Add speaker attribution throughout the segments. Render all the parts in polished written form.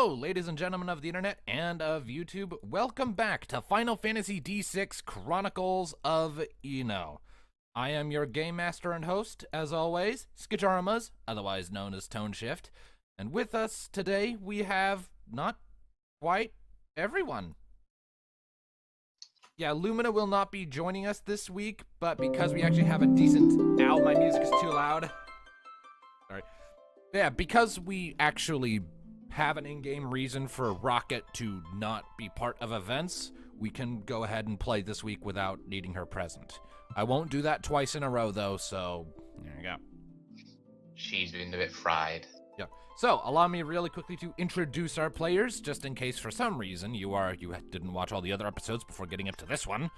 Speaker 1: Hello, ladies and gentlemen of the internet and of YouTube. Welcome back to Final Fantasy D6 Chronicles of Eno. I am your game master and host, as always, Skijaramas, otherwise known as Tone Shift. And with us today, we have not quite everyone. Yeah, Lumina will not be joining us this week, but because we actually have a decent... Ow, my music is too loud. Sorry. Yeah, because we actually have an in-game reason for Rocket to not be part of events, we can go ahead and play this week without needing her present. I won't do that twice in a row, though, so there you go.
Speaker 2: She's been a bit fried.
Speaker 1: Yeah. So, allow me really quickly to introduce our players, just in case for some reason you didn't watch all the other episodes before getting up to this one.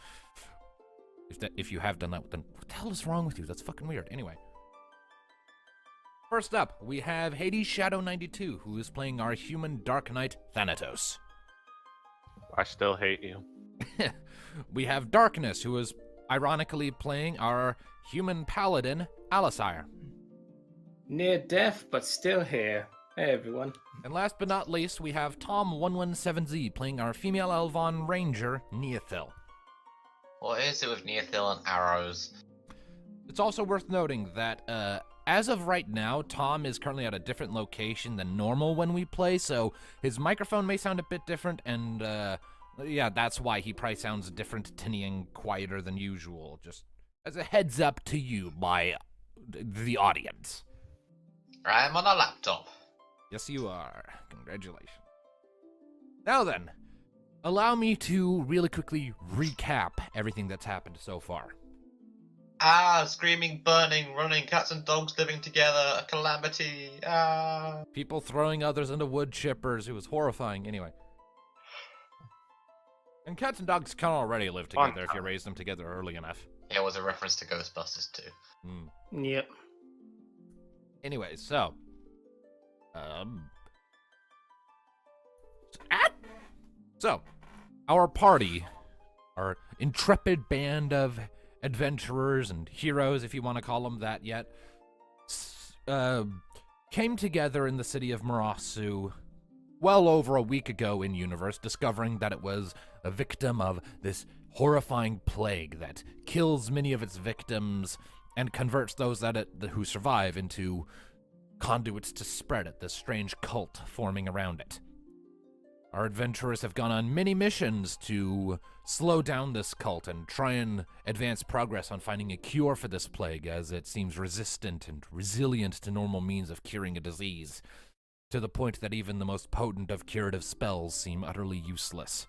Speaker 1: If you have done that, then what the hell is wrong with you? That's fucking weird. Anyway. First up, we have Hades Shadow 92, who is playing our human Dark Knight Thanatos.
Speaker 3: I still hate you.
Speaker 1: We have Darkness, who is ironically playing our human paladin Alisire.
Speaker 4: Near death, but still here. Hey, everyone.
Speaker 1: And last but not least, we have Tom117Z playing our female Elvon ranger Neothil.
Speaker 2: What is it with Neothil and arrows?
Speaker 1: It's also worth noting that, as of right now, Tom is currently at a different location than normal when we play, so his microphone may sound a bit different, and, yeah, that's why he probably sounds different, tinny, and quieter than usual, just as a heads up to you by the audience.
Speaker 2: I'm on a laptop.
Speaker 1: Yes, you are. Congratulations. Now then, allow me to really quickly recap everything that's happened so far.
Speaker 2: Screaming, burning, running, cats and dogs living together, a calamity,
Speaker 1: People throwing others into wood chippers. It was horrifying. Anyway. And cats and dogs can already live together if you raise them together early enough.
Speaker 2: Yeah, it was a reference to Ghostbusters too.
Speaker 4: Yep.
Speaker 1: Anyway, so... So, our party, our intrepid band of adventurers and heroes, if you want to call them that yet, came together in the city of Marasu well over a week ago in universe, discovering that it was a victim of this horrifying plague that kills many of its victims and converts those who survive into conduits to spread it, this strange cult forming around it. Our adventurers have gone on many missions to slow down this cult and try and advance progress on finding a cure for this plague, as it seems resistant and resilient to normal means of curing a disease, to the point that even the most potent of curative spells seem utterly useless.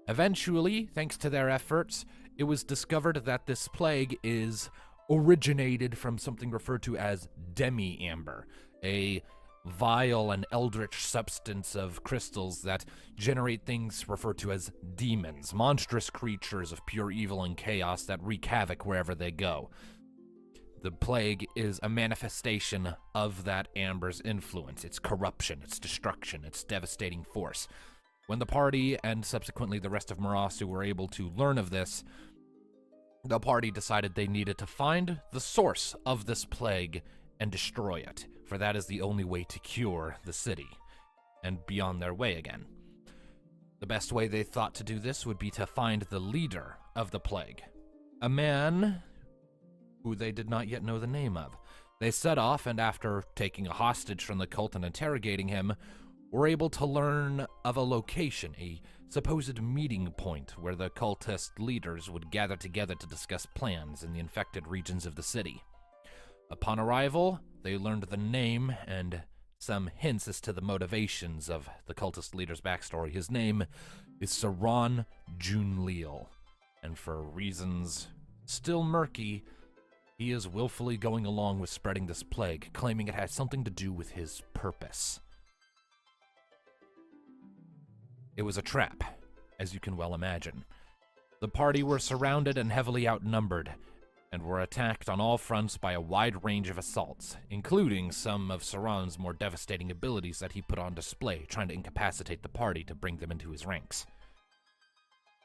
Speaker 1: Eventually, thanks to their efforts, it was discovered that this plague is originated from something referred to as demi-amber, a vile and eldritch substance of crystals that generate things referred to as demons, monstrous creatures of pure evil and chaos that wreak havoc wherever they go. The plague is a manifestation of that amber's influence, its corruption, its destruction, its devastating force. When the party, and subsequently the rest of Marasu, were able to learn of this, the party decided they needed to find the source of this plague and destroy it, for that is the only way to cure the city, and be on their way again. The best way they thought to do this would be to find the leader of the plague, a man who they did not yet know the name of. They set off, and after taking a hostage from the cult and interrogating him, were able to learn of a location, a supposed meeting point where the cultist leaders would gather together to discuss plans in the infected regions of the city. Upon arrival, they learned the name and some hints as to the motivations of the cultist leader's backstory. His name is Saran Junleal, and for reasons still murky, he is willfully going along with spreading this plague, claiming it has something to do with his purpose. It was a trap, as you can well imagine. The party were surrounded and heavily outnumbered, and were attacked on all fronts by a wide range of assaults, including some of Saran's more devastating abilities that he put on display, trying to incapacitate the party to bring them into his ranks.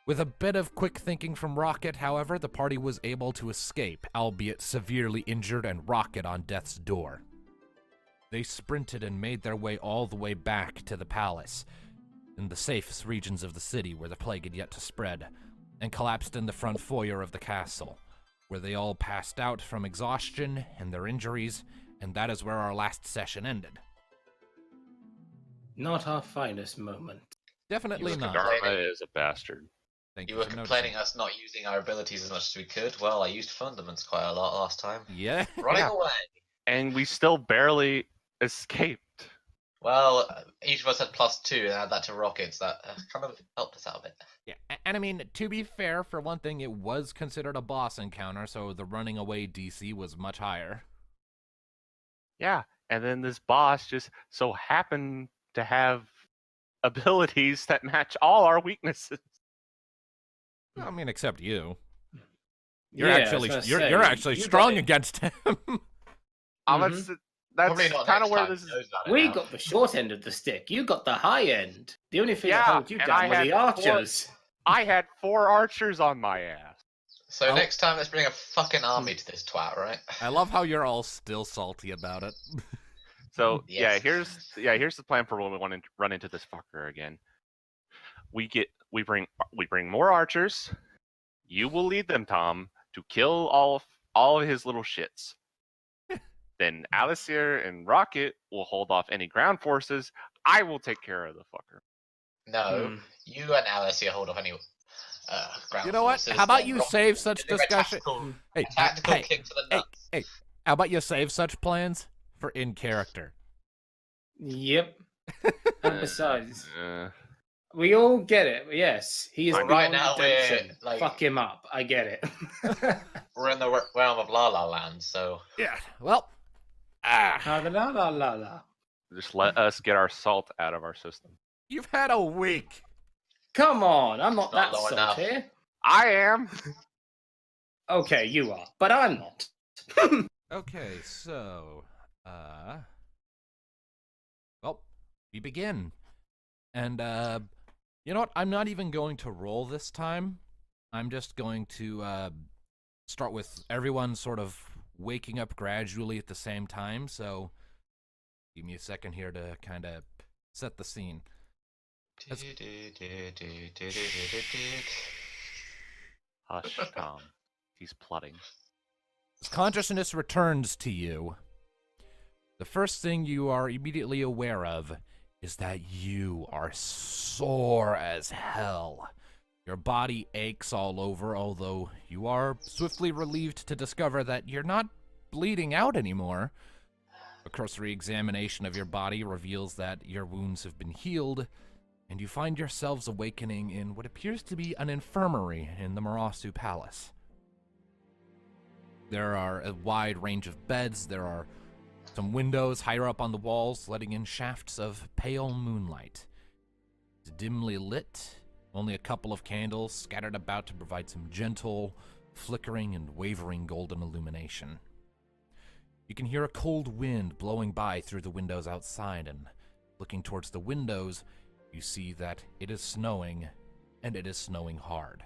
Speaker 1: With a bit of quick thinking from Rocket, however, the party was able to escape, albeit severely injured and Rocket on death's door. They sprinted and made their way all the way back to the palace, in the safest regions of the city where the plague had yet to spread, and collapsed in the front foyer of the castle, where they all passed out from exhaustion and their injuries, and that is where our last session ended.
Speaker 4: Not our finest moment.
Speaker 1: Definitely
Speaker 2: You were
Speaker 1: not.
Speaker 2: complaining-
Speaker 3: Dharma is a bastard.
Speaker 1: Thank
Speaker 2: You
Speaker 1: you
Speaker 2: were
Speaker 1: for
Speaker 2: complaining
Speaker 1: noticing.
Speaker 2: us not using our abilities as much as we could. Well, I used fundaments quite a lot last time.
Speaker 1: Yeah.
Speaker 2: Running
Speaker 3: Yeah.
Speaker 2: away.
Speaker 3: And we still barely escaped.
Speaker 2: Well, each of us had +2 and add that to rockets. That kind of helped us out a bit.
Speaker 1: Yeah, and I mean, to be fair, for one thing, it was considered a boss encounter, so the running away DC was much higher.
Speaker 3: Yeah, and then this boss just so happened to have abilities that match all our weaknesses.
Speaker 1: I mean, except you.
Speaker 4: Yeah,
Speaker 1: You're
Speaker 4: I was
Speaker 1: actually
Speaker 4: gonna
Speaker 1: you're
Speaker 4: say,
Speaker 1: actually
Speaker 4: you
Speaker 1: strong
Speaker 4: got it.
Speaker 1: against him.
Speaker 2: Probably
Speaker 3: That's
Speaker 2: not
Speaker 3: kind of
Speaker 2: next
Speaker 3: where
Speaker 2: time
Speaker 3: this
Speaker 2: he
Speaker 3: is.
Speaker 2: knows about it
Speaker 4: We
Speaker 2: now.
Speaker 4: got the short end of the stick. You got the high end. The only thing that
Speaker 3: Yeah,
Speaker 4: held you
Speaker 3: and
Speaker 4: down
Speaker 3: I
Speaker 4: were
Speaker 3: had
Speaker 4: the
Speaker 3: four-
Speaker 4: archers.
Speaker 3: I had 4 archers on my ass.
Speaker 2: So
Speaker 1: I'll-
Speaker 2: next time, let's bring a fucking army to this twat, right?
Speaker 1: I love how you're all still salty about it.
Speaker 3: So
Speaker 2: Yes.
Speaker 3: here's the plan for when we want to run into this fucker again. We bring more archers. You will lead them, Tom, to kill all of his little shits. Then Alistair and Rocket will hold off any ground forces. I will take care of the fucker.
Speaker 2: No, you and Alice here hold off any ground
Speaker 1: You know what?
Speaker 2: forces,
Speaker 1: How about
Speaker 2: then
Speaker 1: you
Speaker 2: Rocket
Speaker 1: save
Speaker 2: will
Speaker 1: such
Speaker 2: deliver a
Speaker 1: discussion?
Speaker 2: Tactical,
Speaker 1: Hey,
Speaker 2: a tactical
Speaker 1: hey,
Speaker 2: kick to the
Speaker 1: hey,
Speaker 2: nuts.
Speaker 1: hey, how about you save such plans for in character?
Speaker 4: Yep. And besides,
Speaker 3: Uh,
Speaker 4: we all get it. Yes, he is
Speaker 2: Well,
Speaker 4: beyond
Speaker 2: right now we're,
Speaker 4: redemption.
Speaker 2: like-
Speaker 4: Fuck him up. I get it.
Speaker 2: We're in the realm of La La Land, so
Speaker 1: Yeah. Well.
Speaker 4: La la la la la.
Speaker 3: just let us get our salt out of our system.
Speaker 1: You've had a week.
Speaker 4: Come on, I'm not
Speaker 2: Not
Speaker 4: that
Speaker 2: low enough.
Speaker 4: salty.
Speaker 3: I am.
Speaker 4: Okay, you are, but I'm not.
Speaker 1: Okay, so, well, we begin. And, you know what? I'm not even going to roll this time. I'm just going to, start with everyone sort of waking up gradually at the same time, so give me a second here to kind of set the scene. That's-
Speaker 3: Hush, Tom. He's plotting.
Speaker 1: As consciousness returns to you, the first thing you are immediately aware of is that you are sore as hell. Your body aches all over, although you are swiftly relieved to discover that you're not bleeding out anymore. A cursory examination of your body reveals that your wounds have been healed, and you find yourselves awakening in what appears to be an infirmary in the Marasu Palace. There are a wide range of beds. There are some windows higher up on the walls, letting in shafts of pale moonlight. It's dimly lit, only a couple of candles scattered about to provide some gentle, flickering and wavering golden illumination. You can hear a cold wind blowing by through the windows outside, and looking towards the windows, you see that it is snowing, and it is snowing hard.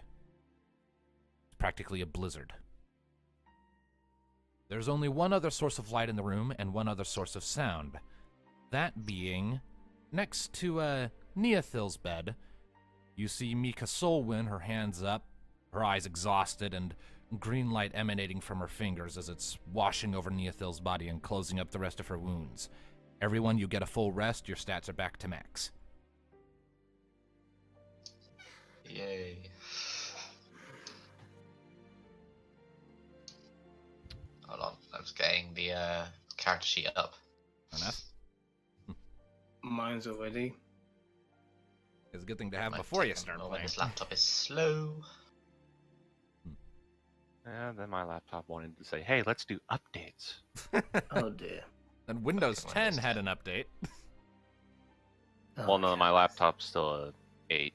Speaker 1: It's practically a blizzard. There's only one other source of light in the room and one other source of sound. That being, next to Neothil's bed, you see Mika Solwyn, her hands up, her eyes exhausted, and green light emanating from her fingers as it's washing over Neothil's body and closing up the rest of her wounds. Everyone, you get a full rest, your stats are back to max.
Speaker 2: Yay. Hold on, I'm just getting the character sheet up.
Speaker 1: Enough?
Speaker 4: Mine's already.
Speaker 1: It's a good thing to have
Speaker 2: Might
Speaker 1: before
Speaker 2: take
Speaker 1: you
Speaker 2: a
Speaker 1: start
Speaker 2: moment,
Speaker 1: playing.
Speaker 2: This laptop is slow.
Speaker 3: And then my laptop wanted to say, "Hey, let's do updates."
Speaker 4: Oh dear.
Speaker 1: And Windows
Speaker 2: Okay,
Speaker 1: 10
Speaker 2: Windows
Speaker 1: had
Speaker 2: 10.
Speaker 1: an update.
Speaker 4: Oh,
Speaker 3: Well, no,
Speaker 4: yeah.
Speaker 3: my laptop's still a 8.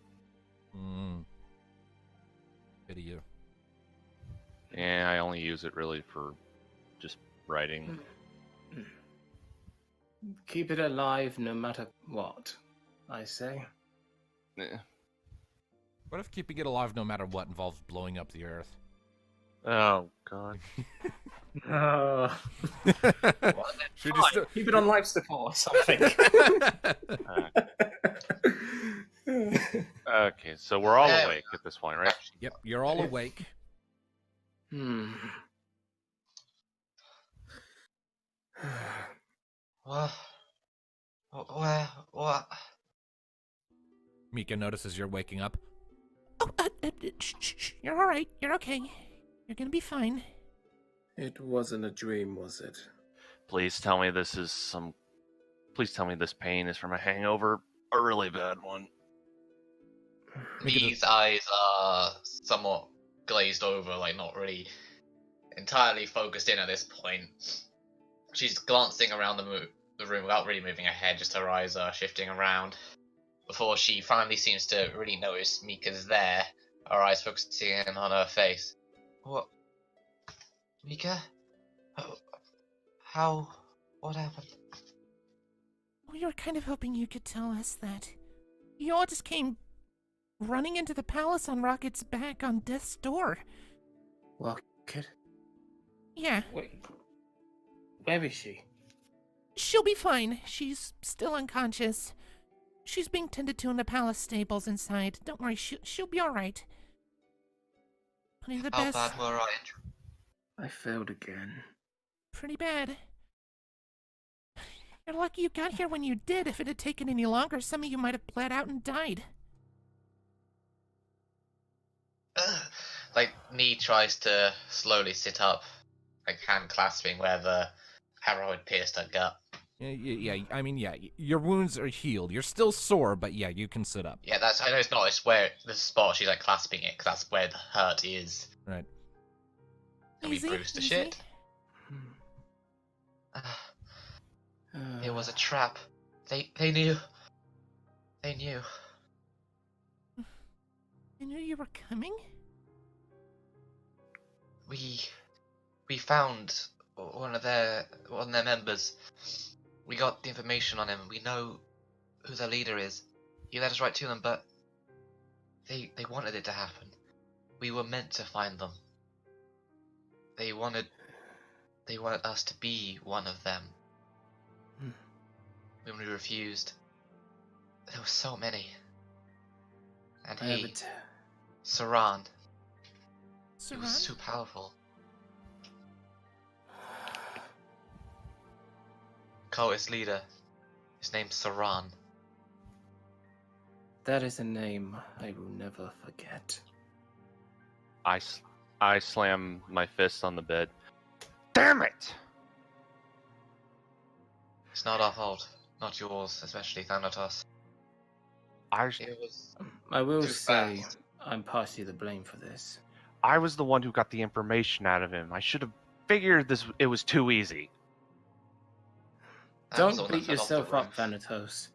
Speaker 1: Pity you.
Speaker 3: Yeah, I only use it really for just writing.
Speaker 4: Keep it alive no matter what, I say.
Speaker 3: Eh.
Speaker 1: What if keeping it alive no matter what involves blowing up the Earth?
Speaker 3: Oh God.
Speaker 4: Oh.
Speaker 1: Should you still?
Speaker 4: Keep it on life support or something.
Speaker 3: Okay, so we're all
Speaker 2: Yeah.
Speaker 3: awake at this point, right?
Speaker 1: Yep, you're all awake.
Speaker 4: Hmm.
Speaker 2: What? Where? What?
Speaker 1: Mika notices you're waking up. Oh, shh. You're all right. You're okay. You're gonna be fine.
Speaker 4: It wasn't a dream, was it?
Speaker 3: Please tell me this is some. Please tell me this pain is from a hangover, a really bad one.
Speaker 2: These eyes are somewhat glazed over, like not really entirely focused in at this point. She's glancing around the room without really moving her head, just her eyes are shifting around. Before she finally seems to really notice Mika's there, her eyes focusing in on her face. What? Mika? How? What happened?
Speaker 5: We were kind of hoping you could tell us that. You all just came running into the palace on Rocket's back on death's door.
Speaker 4: Rocket?
Speaker 5: Yeah,
Speaker 4: Wait. Where is she?
Speaker 5: she'll be fine. She's still unconscious. She's being tended to in the palace stables inside. Don't worry, she'll be alright. Putting the
Speaker 2: How
Speaker 5: best.
Speaker 2: bad were I?
Speaker 4: I failed again.
Speaker 5: Pretty bad. You're lucky you got here when you did. If it had taken any longer, some of you might have bled out and died.
Speaker 2: Like, Nee tries to slowly sit up, like hand clasping where the arrow had pierced her gut.
Speaker 1: Yeah, I mean, yeah, your wounds are healed. You're still sore, but yeah, you can sit up.
Speaker 2: Yeah, I know it's not, it's where the spot she's like clasping it, because that's where the hurt is.
Speaker 1: Right.
Speaker 2: And we
Speaker 5: Easy,
Speaker 2: bruised to
Speaker 5: easy.
Speaker 2: shit. It was a trap. They knew. They knew.
Speaker 5: I knew you were coming.
Speaker 2: We found one of their members. We got the information on him. We know who their leader is. He led us right to them, but they wanted it to happen. We were meant to find them. They wanted us to be one of them. When we refused, there were so many. And he, Saran, he was so powerful. Cultist leader. His name's Saran.
Speaker 4: That is a name I will never forget.
Speaker 3: I slam my fist on the bed. Damn it!
Speaker 2: It's not our fault. Not yours, especially Thanatos. It was
Speaker 4: I will
Speaker 2: too
Speaker 4: say
Speaker 2: fast.
Speaker 4: I'm partially the blame for this.
Speaker 3: I was the one who got the information out of him. I should have figured it was too easy.
Speaker 2: That was the
Speaker 4: Don't
Speaker 2: one that
Speaker 4: beat
Speaker 2: fell off the
Speaker 4: yourself up,
Speaker 2: roof.
Speaker 4: Thanatos.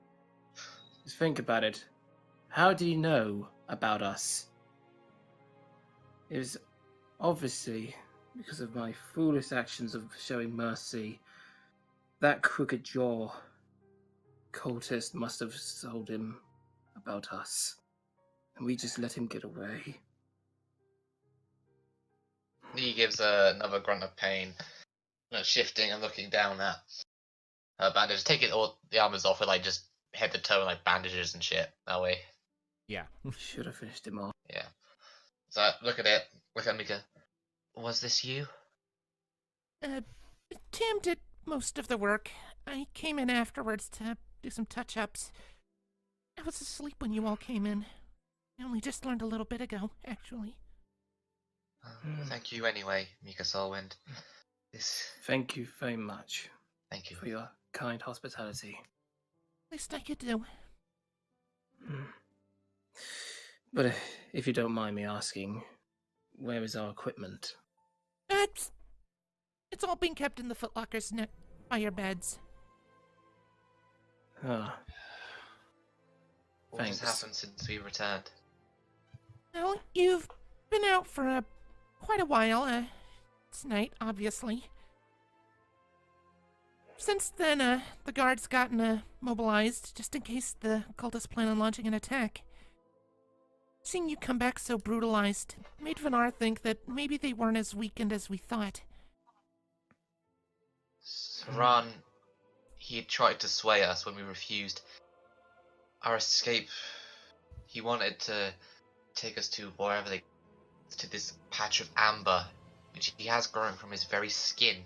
Speaker 4: Just think about it. How did he know about us? It was obviously because of my foolish actions of showing mercy. That crooked jaw cultist must have told him about us. And we just let him get away.
Speaker 2: He gives another grunt of pain, shifting and looking down at her bandage. Taking all the armors off with like just head to toe like bandages and shit. That way.
Speaker 1: Yeah.
Speaker 4: Should have finished him off.
Speaker 2: Yeah. So look at it. Look at Mika. Was this you?
Speaker 5: Tim did most of the work. I came in afterwards to do some touch-ups. I was asleep when you all came in. I only just learned a little bit ago, actually.
Speaker 2: Thank you anyway, Mika Solwind.
Speaker 4: Thank you very much
Speaker 2: Thank you.
Speaker 4: for your kind hospitality.
Speaker 5: Least I could do.
Speaker 4: But if you don't mind me asking, where is our equipment?
Speaker 5: It's all being kept in the footlockers by your beds.
Speaker 4: Ah,
Speaker 2: What has
Speaker 4: Thanks.
Speaker 2: happened since we returned?
Speaker 5: Well, you've been out for quite a while. Tonight, obviously. Since then, the guard's gotten mobilized, just in case the cultists plan on launching an attack. Seeing you come back so brutalized made Vinar think that maybe they weren't as weakened as we thought.
Speaker 2: Ron, he tried to sway us when we refused. Our escape, he wanted to take us to to this patch of amber, which he has grown from his very skin.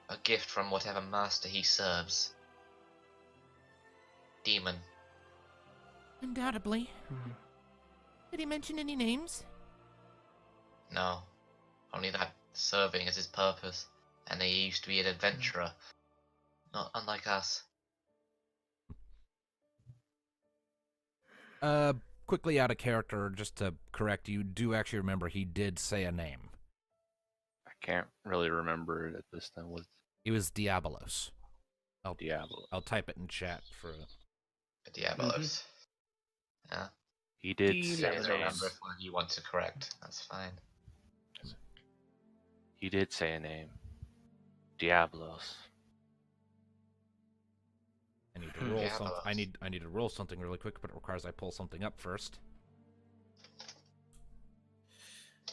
Speaker 2: A gift from whatever master he serves. Demon.
Speaker 5: Undoubtedly. Did he mention any names?
Speaker 2: No. Only that serving is his purpose. And he used to be an adventurer. Not unlike us.
Speaker 1: Quickly out of character, just to correct you, do actually remember he did say a name.
Speaker 3: I can't really remember it at this time. Was
Speaker 1: It was Diabolos.
Speaker 3: Diablo?
Speaker 1: I'll type it in chat for...
Speaker 2: Diabolos. Yeah.
Speaker 3: He did
Speaker 2: You
Speaker 3: say
Speaker 2: guys
Speaker 3: a name.
Speaker 2: remember if one of you want to correct. That's fine.
Speaker 3: He did say a name. Diablos.
Speaker 1: I need to roll
Speaker 2: Diabolos.
Speaker 1: something. I need to roll something really quick, but it requires I pull something up first.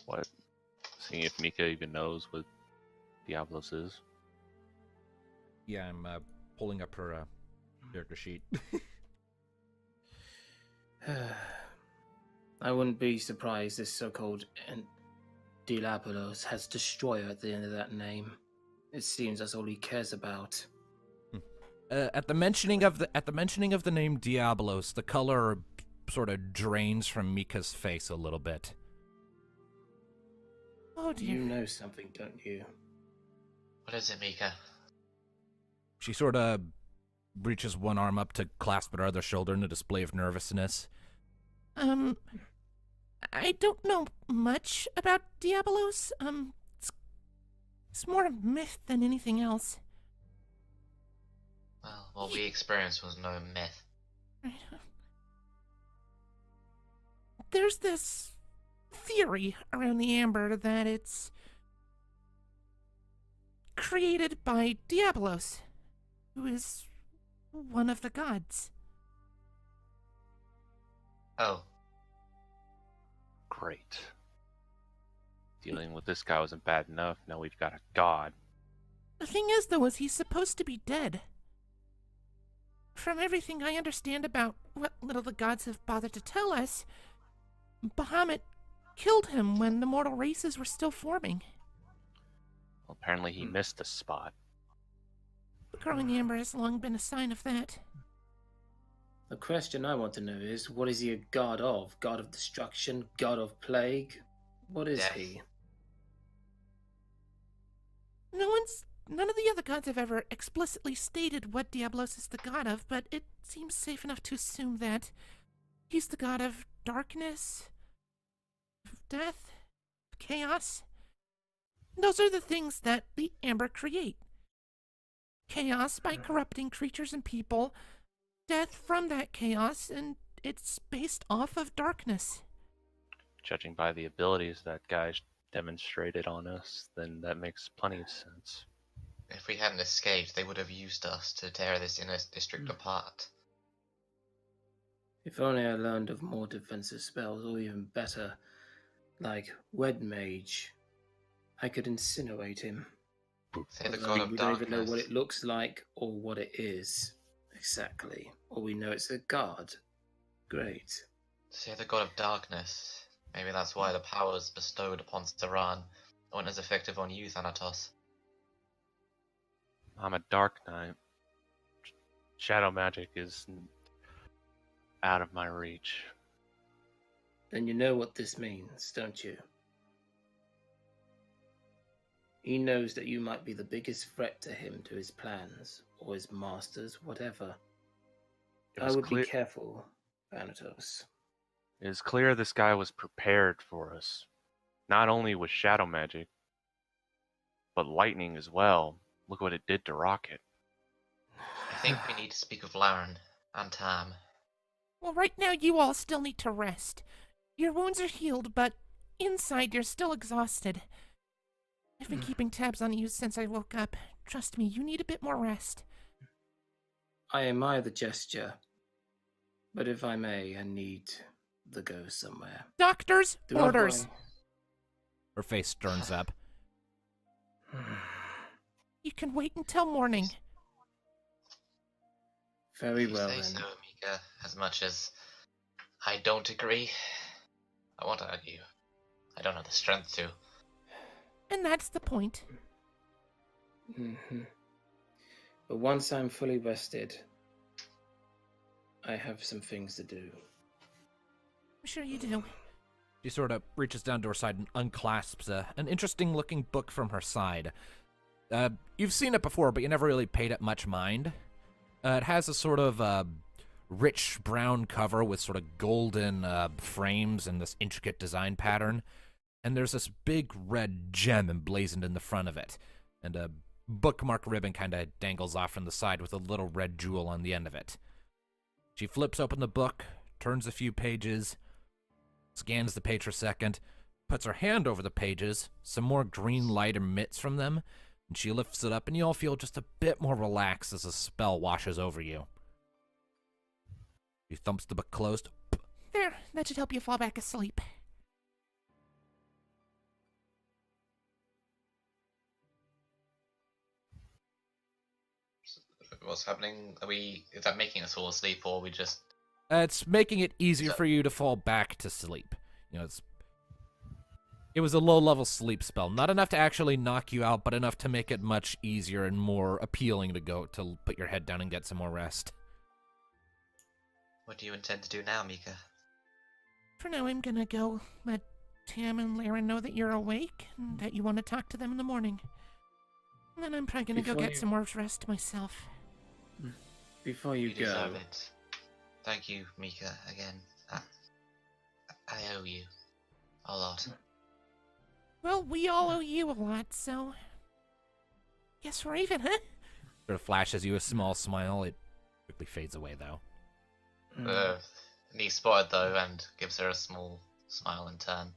Speaker 3: What? Seeing if Mika even knows what Diablos is.
Speaker 1: Yeah, I'm pulling up her character sheet.
Speaker 4: I wouldn't be surprised this so-called Diabolos has Destroyer at the end of that name. It seems that's all he cares about.
Speaker 1: At the mentioning of the name Diabolos, the color sort of drains from Mika's face a little bit.
Speaker 5: Oh dear.
Speaker 4: You know something, don't you?
Speaker 2: What is it, Mika?
Speaker 1: She sort of reaches one arm up to clasp her other shoulder in a display of nervousness.
Speaker 5: I don't know much about Diabolos. It's more a myth than anything else.
Speaker 2: Well, what we experienced was no myth.
Speaker 5: There's this theory around the amber that it's created by Diabolos, who is one of the gods.
Speaker 2: Oh,
Speaker 3: Great. Dealing with this guy wasn't bad enough. Now we've got a god.
Speaker 5: The thing is, though, is he's supposed to be dead. From everything I understand about what little the gods have bothered to tell us, Bahamut killed him when the mortal races were still forming.
Speaker 3: Well, apparently he missed the spot.
Speaker 5: The growing amber has long been a sign of that.
Speaker 4: The question I want to know is, what is he a god of? God of destruction? God of plague? What is
Speaker 2: Death.
Speaker 4: he?
Speaker 5: None of the other gods have ever explicitly stated what Diablos is the god of, but it seems safe enough to assume that he's the god of darkness, of death, of chaos. Those are the things that the amber create. Chaos by corrupting creatures and people, death from that chaos, and it's based off of darkness.
Speaker 3: Judging by the abilities that guy demonstrated on us, then that makes plenty of sense.
Speaker 2: if we hadn't escaped, they would have used us to tear this inner district apart.
Speaker 4: If only I learned of more defensive spells, or even better, like Wed Mage. I could incinerate him.
Speaker 2: Say the
Speaker 4: Although
Speaker 2: god of
Speaker 4: we don't even know
Speaker 2: darkness.
Speaker 4: what it looks like or what it is exactly. Or we know it's a god. Great.
Speaker 2: Say the god of darkness. Maybe that's why the powers bestowed upon Saran weren't as effective on you, Thanatos.
Speaker 3: I'm a dark knight. Shadow magic is out of my reach.
Speaker 4: Then you know what this means, don't you? He knows that you might be the biggest threat to him, to his plans, or his masters, whatever.
Speaker 3: It
Speaker 4: I
Speaker 3: was
Speaker 4: would
Speaker 3: clear-
Speaker 4: be careful, Thanatos.
Speaker 3: It is clear this guy was prepared for us. Not only with shadow magic, but lightning as well. Look what it did to Rocket.
Speaker 2: I think we need to speak of Laren and Tam.
Speaker 5: Well, right now you all still need to rest. Your wounds are healed, but inside you're still exhausted. I've been keeping tabs on you since I woke up. Trust me, you need a bit more rest.
Speaker 4: I admire the gesture, but if I may, I need to go somewhere.
Speaker 5: Doctor's
Speaker 4: Do not
Speaker 5: orders.
Speaker 4: worry.
Speaker 1: Her face turns up.
Speaker 5: You can wait until morning.
Speaker 4: Very
Speaker 2: If you
Speaker 4: well
Speaker 2: say
Speaker 4: then.
Speaker 2: so, Mika. As much as I don't agree, I won't argue. I don't have the strength to.
Speaker 5: And that's the point.
Speaker 4: Hmm. But once I'm fully rested, I have some things to do.
Speaker 5: I'm sure you do.
Speaker 1: She sort of reaches down to her side and unclasps an interesting-looking book from her side. You've seen it before, but you never really paid it much mind. It has a sort of rich brown cover with sort of golden frames and this intricate design pattern. And there's this big red gem emblazoned in the front of it. And a bookmark ribbon kind of dangles off from the side with a little red jewel on the end of it. She flips open the book, turns a few pages, scans the page for a second, puts her hand over the pages, some more green light emits from them, and she lifts it up, and you all feel just a bit more relaxed as a spell washes over you. She thumps the book closed.
Speaker 5: There, that should help you fall back asleep.
Speaker 2: What's happening? Is that making us fall asleep, or are we just...
Speaker 1: It's making it easier for you to fall back to sleep. You know, it was a low-level sleep spell. Not enough to actually knock you out, but enough to make it much easier and more appealing to put your head down and get some more rest.
Speaker 2: What do you intend to do now, Mika?
Speaker 5: For now, I'm gonna go let Tam and Laren know that you're awake and that you want to talk to them in the morning. And then I'm probably gonna go
Speaker 4: Before
Speaker 5: get
Speaker 4: you-
Speaker 5: some more rest myself.
Speaker 4: Before you go,
Speaker 2: deserve it. Thank you, Mika, again. I owe you a lot.
Speaker 5: Well, we all owe you a lot, so... Guess we're even, huh?
Speaker 1: Sort of flashes you a small smile. It quickly fades away, though.
Speaker 2: Knee spotted, though, and gives her a small smile in turn.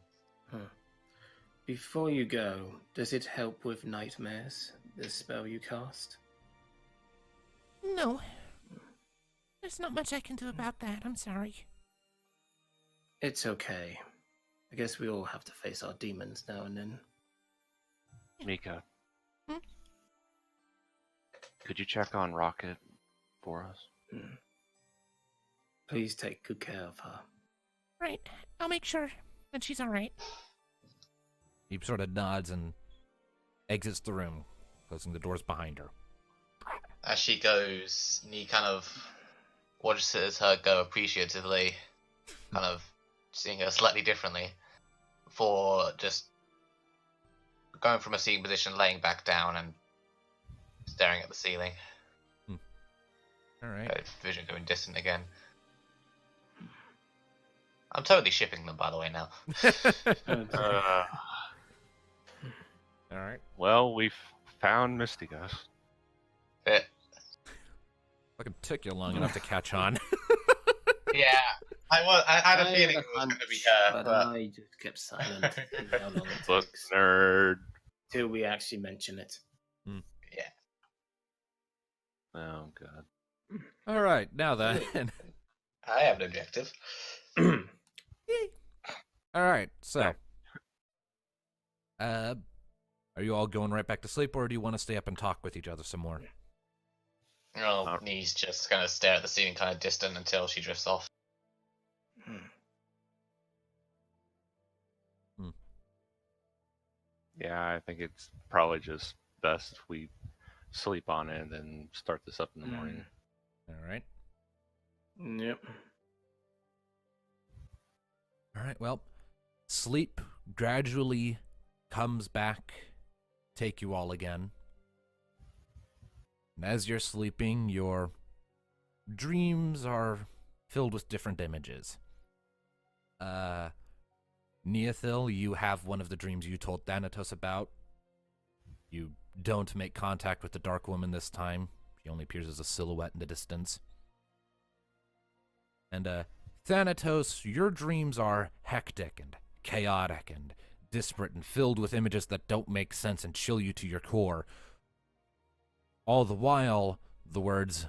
Speaker 4: before you go, does it help with nightmares, the spell you cast?
Speaker 5: No. There's not much I can do about that, I'm sorry.
Speaker 4: It's okay. I guess we all have to face our demons now and then.
Speaker 3: Mika.
Speaker 5: Hmm?
Speaker 3: Could you check on Rocket for us?
Speaker 4: Please take good care of her.
Speaker 5: Right, I'll make sure that she's alright.
Speaker 1: He sort of nods and exits the room, closing the doors behind her.
Speaker 2: As she goes, Nee kind of watches her go appreciatively, kind of seeing her slightly differently, before just going from a seating position, laying back down and staring at the ceiling.
Speaker 1: All right.
Speaker 2: Her vision going distant again. I'm totally shipping them, by the way, now.
Speaker 1: All right.
Speaker 3: Well, we've found Misty Ghost.
Speaker 2: But,
Speaker 1: Fucking took you long enough to catch on.
Speaker 2: yeah, I had a feeling it was
Speaker 4: hunch,
Speaker 2: going to be her, but
Speaker 4: I just kept silent. How long it
Speaker 3: Book
Speaker 4: takes
Speaker 3: nerd.
Speaker 4: till we actually mention it.
Speaker 2: yeah.
Speaker 3: Oh, God.
Speaker 1: All right. Now then.
Speaker 2: I have an objective.
Speaker 1: All right. So, are you all going right back to sleep, or do you want to stay up and talk with each other some more?
Speaker 2: Oh, Knees just kind of stare at the ceiling, kind of distant until she drifts off.
Speaker 3: Yeah, I think it's probably just best if we sleep on it and then start this up in the morning.
Speaker 1: All right.
Speaker 4: Yep.
Speaker 1: All right. Well, sleep gradually comes back, take you all again. And as you're sleeping, your dreams are filled with different images. Neothil, you have one of the dreams you told Thanatos about. You don't make contact with the Dark Woman this time. She only appears as a silhouette in the distance. And, Thanatos, your dreams are hectic and chaotic and disparate and filled with images that don't make sense and chill you to your core. All the while, the words,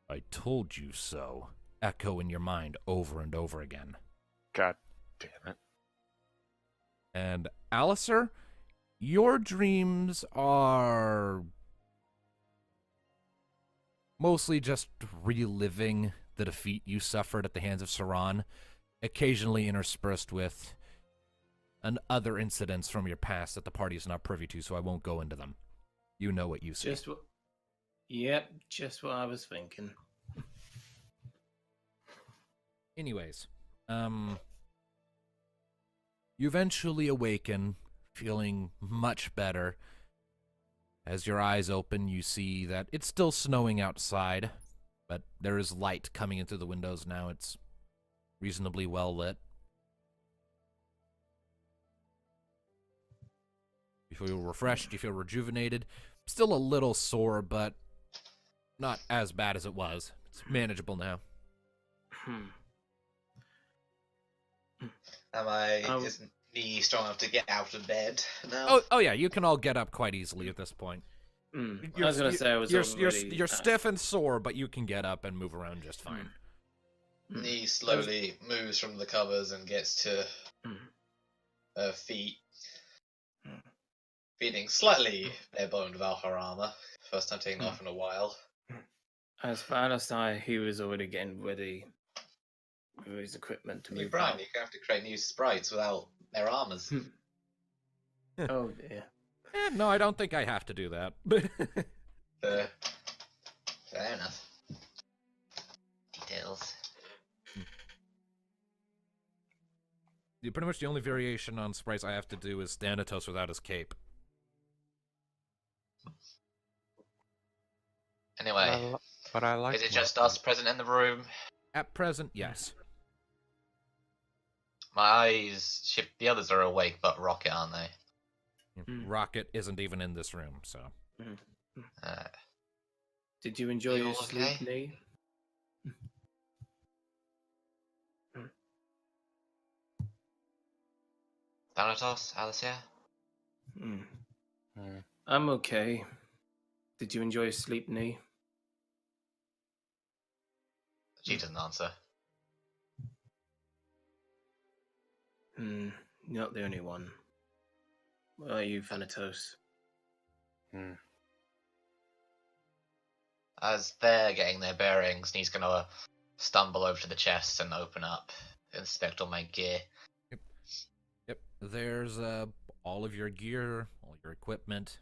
Speaker 1: "I told you so," echo in your mind over and over again.
Speaker 3: God damn it.
Speaker 1: And Alistair, your dreams are mostly just reliving the defeat you suffered at the hands of Saran, occasionally interspersed with other incidents from your past that the party is not privy to, so I won't go into them. You know what you see.
Speaker 4: Just what I was thinking.
Speaker 1: Anyways, you eventually awaken, feeling much better. As your eyes open, you see that it's still snowing outside, but there is light coming in through the windows now. It's reasonably well lit. You feel refreshed, you feel rejuvenated. Still a little sore, but not as bad as it was. It's manageable now.
Speaker 2: Isn't me strong enough to get out of bed now?
Speaker 1: Oh yeah, you can all get up quite easily at this point.
Speaker 4: I was gonna say I was
Speaker 1: You're stiff and sore, but you can get up and move around just fine.
Speaker 2: He slowly moves from the covers and gets to her feet, feeling slightly bare-boned without her armor. First time taking off in a while.
Speaker 4: As far as he was already getting ready with his equipment to move
Speaker 2: Brian,
Speaker 4: out.
Speaker 2: you're gonna have to create new sprites without their armors.
Speaker 4: Oh dear.
Speaker 1: No, I don't think I have to do that.
Speaker 2: Fair enough. Details.
Speaker 1: Pretty much the only variation on sprites I have to do is Thanatos without his cape.
Speaker 2: Anyway,
Speaker 3: But I like.
Speaker 2: is it just us present in the room?
Speaker 1: At present, yes.
Speaker 2: My eyes, the others are awake, but Rocket, aren't they?
Speaker 1: Rocket isn't even in this room, so.
Speaker 4: Did you enjoy
Speaker 2: You
Speaker 4: your
Speaker 2: all
Speaker 4: sleep,
Speaker 2: okay?
Speaker 4: Nee?
Speaker 2: Thanatos, Alicia?
Speaker 4: I'm okay. Did you enjoy your sleep, Nee?
Speaker 2: She doesn't answer.
Speaker 4: You're not the only one. What are you, Thanatos?
Speaker 2: As they're getting their bearings, he's gonna stumble over to the chest and open up, inspect all my gear.
Speaker 1: Yep, there's all of your gear, all your equipment.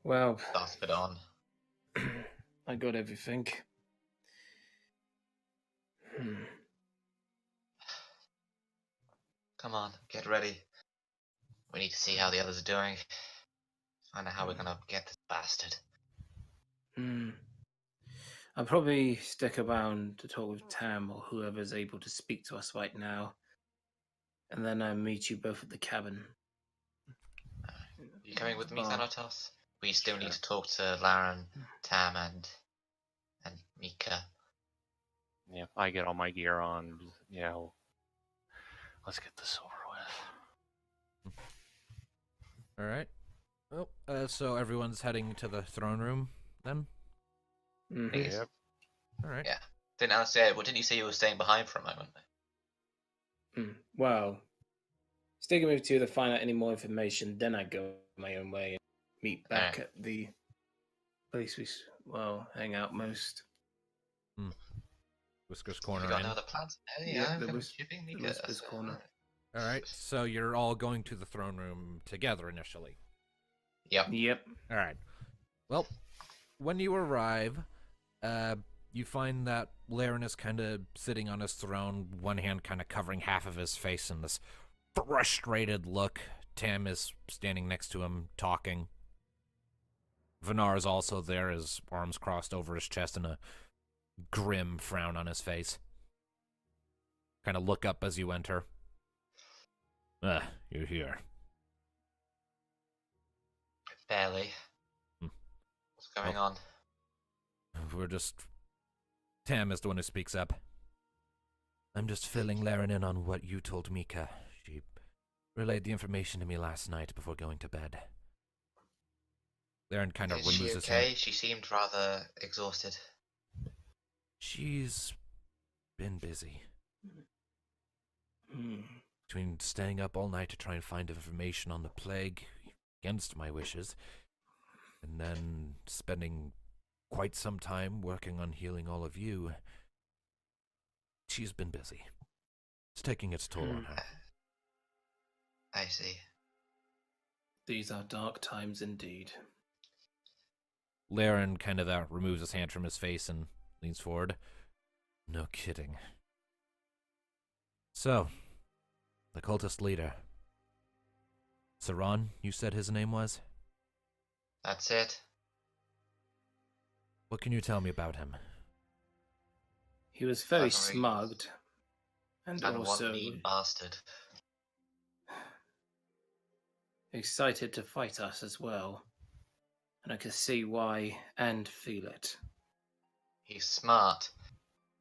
Speaker 4: Well,
Speaker 2: Starts it on.
Speaker 4: I got everything.
Speaker 2: Come on, get ready. We need to see how the others are doing. Find out how we're gonna get this bastard.
Speaker 4: I'll probably stick around to talk with Tam or whoever's able to speak to us right now. And then I meet you both at the cabin.
Speaker 2: You coming with me,
Speaker 4: Oh.
Speaker 2: Thanatos? We still need to talk to Laren, Tam, and Mika.
Speaker 3: Yeah, I get all my gear on. Yeah, let's get this over with.
Speaker 1: All right. Well, so everyone's heading to the throne room then?
Speaker 3: Yep.
Speaker 1: All right.
Speaker 2: Yeah. Didn't you say you were staying behind for a moment?
Speaker 4: Well, sticking with you to find out any more information, then I go my own way and meet back at the place we hang out most.
Speaker 1: Whiskers Corner
Speaker 2: You got
Speaker 1: in.
Speaker 2: no other plans?
Speaker 4: Yeah,
Speaker 2: I'm
Speaker 4: the
Speaker 2: shipping
Speaker 4: the
Speaker 2: Mika.
Speaker 4: Whiskers Corner.
Speaker 1: All right, so you're all going to the throne room together initially.
Speaker 2: Yep.
Speaker 1: All right. Well, when you arrive, you find that Laren is kind of sitting on his throne, one hand kind of covering half of his face in this frustrated look. Tam is standing next to him, talking. Vinar is also there, his arms crossed over his chest and a grim frown on his face. Kind of look up as you enter. You're here.
Speaker 2: Barely. What's going on?
Speaker 1: We're just... Tam is the one who speaks up. I'm just filling Laren in on what you told Mika. She relayed the information to me last night before going to bed. Laren kind of
Speaker 2: Is she
Speaker 1: removes
Speaker 2: okay? She seemed rather exhausted.
Speaker 1: She's been busy. Between staying up all night to try and find information on the plague, against my wishes, and then spending quite some time working on healing all of you. She's been busy. It's taking its toll on her.
Speaker 2: I see.
Speaker 4: These are dark times indeed.
Speaker 1: Laren kind of removes his hand from his face and leans forward. No kidding. So, the cultist leader. Saran, you said his name was?
Speaker 2: That's it.
Speaker 1: What can you tell me about him?
Speaker 4: He was very
Speaker 2: Sorry.
Speaker 4: smugged, and
Speaker 2: And
Speaker 4: also
Speaker 2: one mean bastard.
Speaker 4: excited to fight us as well. And I can see why and feel it.
Speaker 2: He's smart.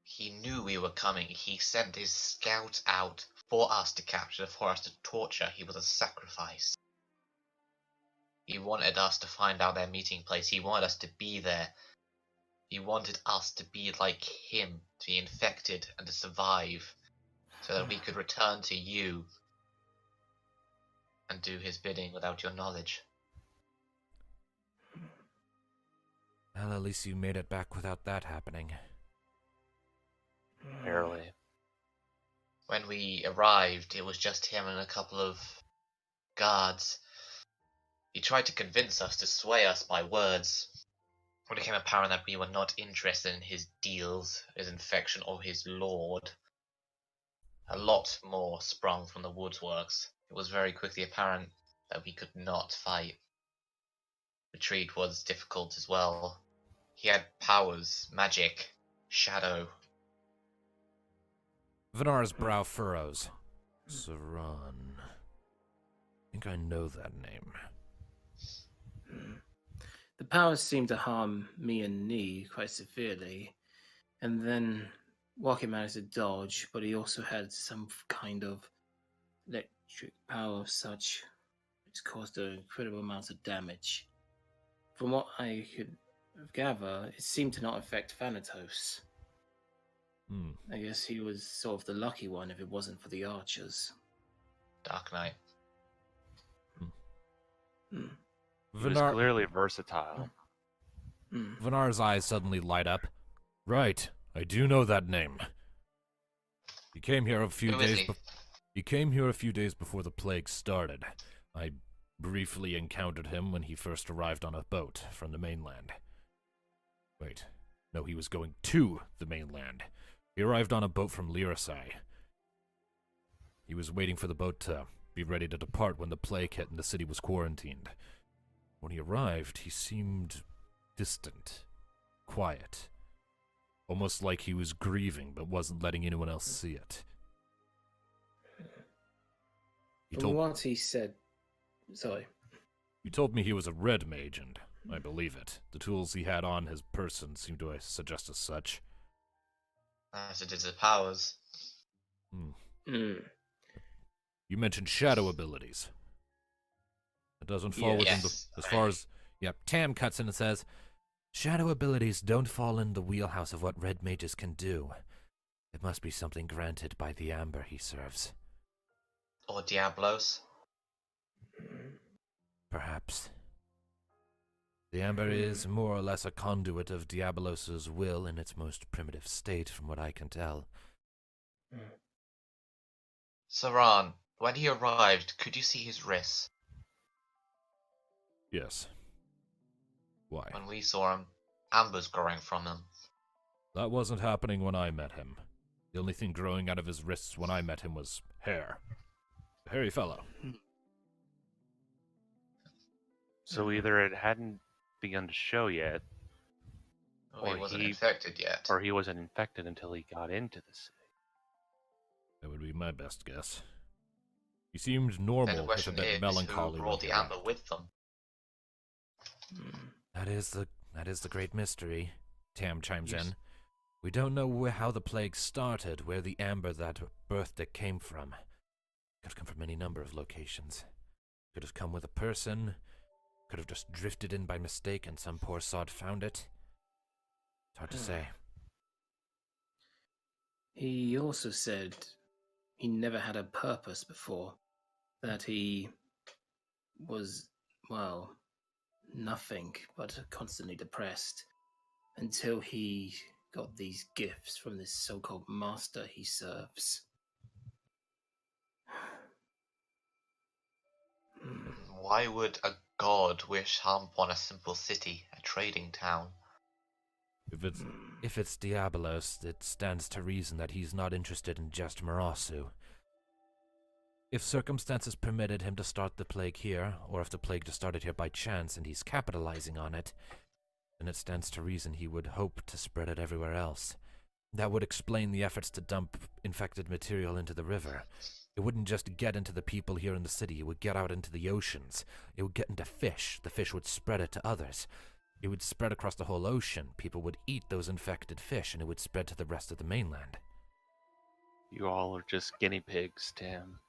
Speaker 2: He knew we were coming. He sent his scouts out for us to capture, for us to torture. He was a sacrifice. He wanted us to find out their meeting place. He wanted us to be there. He wanted us to be like him, to be infected and to survive, so that we could return to you and do his bidding without your knowledge.
Speaker 1: Well, at least you made it back without that happening.
Speaker 3: Barely.
Speaker 2: When we arrived, it was just him and a couple of guards. He tried to convince us, to sway us by words. When it became apparent that we were not interested in his deals, his infection, or his lord, a lot more sprung from the Woodsworks. It was very quickly apparent that we could not fight. Retreat was difficult as well. He had powers, magic, shadow.
Speaker 1: Venar's brow furrows. Saran. I think I know that name.
Speaker 4: The powers seemed to harm me and Nee quite severely. And then Walker managed to dodge, but he also had some kind of electric power of such which caused an incredible amount of damage. From what I could gather, it seemed to not affect Thanatos. I guess he was sort of the lucky one if it wasn't for the archers.
Speaker 2: Dark Knight.
Speaker 3: He was clearly versatile.
Speaker 1: Venar's eyes suddenly light up. Right, I do know that name. He came here a few
Speaker 2: Who is
Speaker 1: days.
Speaker 2: he?
Speaker 1: He came here a few days before the plague started. I briefly encountered him when he first arrived on a boat from the mainland. Wait, no, he was going to the mainland. He arrived on a boat from Lyricide. He was waiting for the boat to be ready to depart when the plague hit and the city was quarantined. When he arrived, he seemed distant, quiet, almost like he was grieving but wasn't letting anyone else see it.
Speaker 4: From what he said... Sorry.
Speaker 1: You told me he was a red mage, and I believe it. The tools he had on his person seem to suggest as such.
Speaker 2: As it is his powers.
Speaker 1: You mentioned shadow abilities. It doesn't fall within the...
Speaker 2: Yes.
Speaker 1: As far as... Yep, Tam cuts in and says, shadow abilities don't fall in the wheelhouse of what red mages can do. It must be something granted by the amber he serves.
Speaker 2: Or Diablos.
Speaker 1: Perhaps. The amber is more or less a conduit of Diabolos's will in its most primitive state, from what I can tell.
Speaker 2: Saran, when he arrived, could you see his wrists?
Speaker 1: Yes. Why?
Speaker 2: When we saw him, amber's growing from them.
Speaker 1: That wasn't happening when I met him. The only thing growing out of his wrists when I met him was hair. A hairy fellow.
Speaker 3: So either it hadn't begun to show yet,
Speaker 2: Or he
Speaker 3: Or
Speaker 2: wasn't
Speaker 3: he-
Speaker 2: infected yet.
Speaker 3: or he wasn't infected until he got into the city.
Speaker 1: That would be my best guess. He seemed
Speaker 2: Then the
Speaker 1: normal, with a
Speaker 2: question
Speaker 1: bit
Speaker 2: is,
Speaker 1: melancholy.
Speaker 2: who brought the
Speaker 1: when he
Speaker 2: amber
Speaker 1: arrived.
Speaker 2: with them?
Speaker 1: That is the great mystery. Tam chimes
Speaker 4: Yes.
Speaker 1: in. We don't know how the plague started, where the amber that birthed it came from. Could have come from any number of locations. Could have come with a person. Could have just drifted in by mistake and some poor sod found it. It's hard to say.
Speaker 4: He also said he never had a purpose before. That he was, well, nothing but constantly depressed until he got these gifts from this so-called master he serves.
Speaker 2: Why would a god wish harm upon a simple city, a trading town?
Speaker 1: If it's Diabolos, it stands to reason that he's not interested in just Marasu. If circumstances permitted him to start the plague here, or if the plague just started here by chance and he's capitalizing on it, then it stands to reason he would hope to spread it everywhere else. That would explain the efforts to dump infected material into the river. It wouldn't just get into the people here in the city, it would get out into the oceans. It would get into fish. The fish would spread it to others. It would spread across the whole ocean. People would eat those infected fish, and it would spread to the rest of the mainland.
Speaker 3: You all are just guinea pigs, Tim.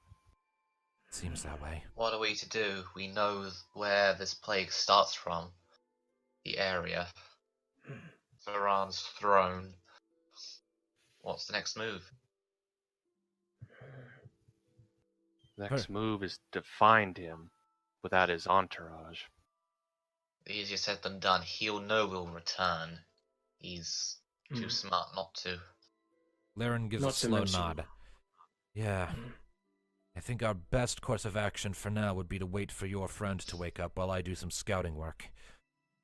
Speaker 1: Seems that way.
Speaker 2: What are we to do? We know where this plague starts from. The area. Varan's throne. What's the next move?
Speaker 3: Next move is to find him without his entourage.
Speaker 2: Easier said than done. He'll know we'll return. He's too smart not to.
Speaker 1: Laren gives
Speaker 4: Not
Speaker 1: a
Speaker 4: to
Speaker 1: slow
Speaker 4: mention-
Speaker 1: nod. Yeah. I think our best course of action for now would be to wait for your friend to wake up while I do some scouting work.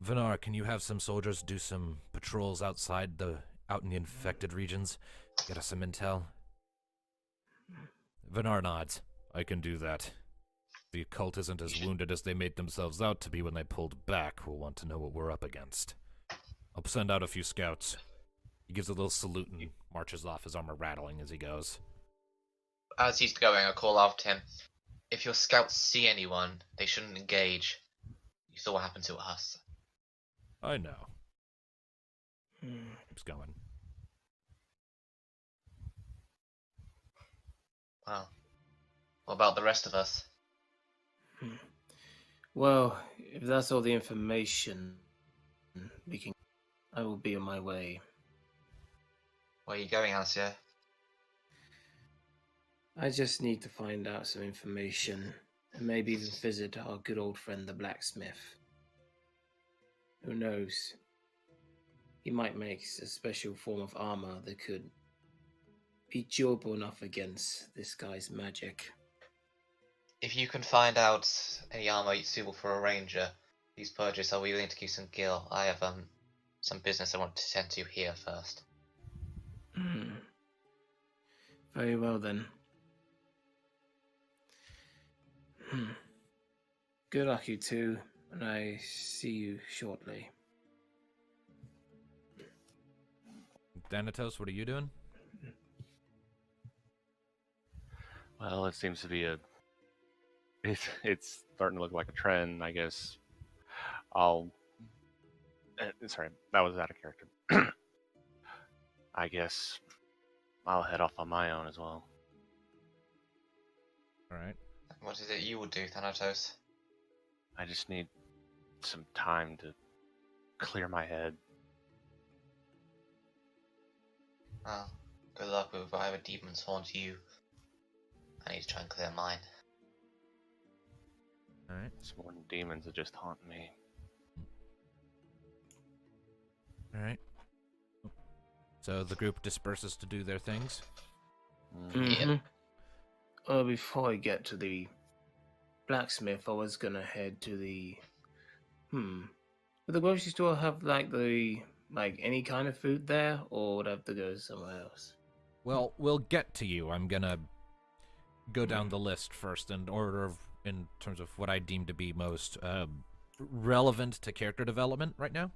Speaker 1: Vinar, can you have some soldiers do some patrols out in the infected regions? Get us some intel? Vinar nods. I can do that. The occult isn't as wounded as they made themselves out to be when they pulled back. We'll want to know what we're up against. I'll send out a few scouts. He gives a little salute and marches off, his armor rattling as he goes.
Speaker 2: As he's going, I call after him. If your scouts see anyone, they shouldn't engage. You saw what happened to us.
Speaker 1: I know. Keeps going.
Speaker 2: Well, what about the rest of us?
Speaker 4: Well, if that's all the information we can, I will be on my way.
Speaker 2: Where are you going, Alicia?
Speaker 4: I just need to find out some information and maybe even visit our good old friend the blacksmith. Who knows? He might make a special form of armor that could be durable enough against this guy's magic.
Speaker 2: If you can find out any armor suitable for a ranger, please purchase. Are we willing to keep some gear? I have some business I want to tend to here first.
Speaker 4: Very well then. Good luck, you two, and I see you shortly.
Speaker 1: Thanatos, what are you doing?
Speaker 3: Well, it seems to be it's starting to look like a trend, I guess. Sorry, that was out of character. I guess I'll head off on my own as well.
Speaker 1: Alright.
Speaker 2: What is it you will do, Thanatos?
Speaker 3: I just need some time to clear my head.
Speaker 2: Well, good luck with whatever demons haunt you. I need to try and clear mine.
Speaker 1: Alright.
Speaker 3: It's more than demons that just haunt me.
Speaker 1: Alright. So the group disperses to do their things.
Speaker 2: Yeah.
Speaker 4: Before I get to the blacksmith, I was gonna head to the Would the grocery store have like any kind of food there, or would I have to go somewhere else?
Speaker 1: Well, we'll get to you. I'm gonna go down the list first in order of, in terms of what I deem to be most relevant to character development right now.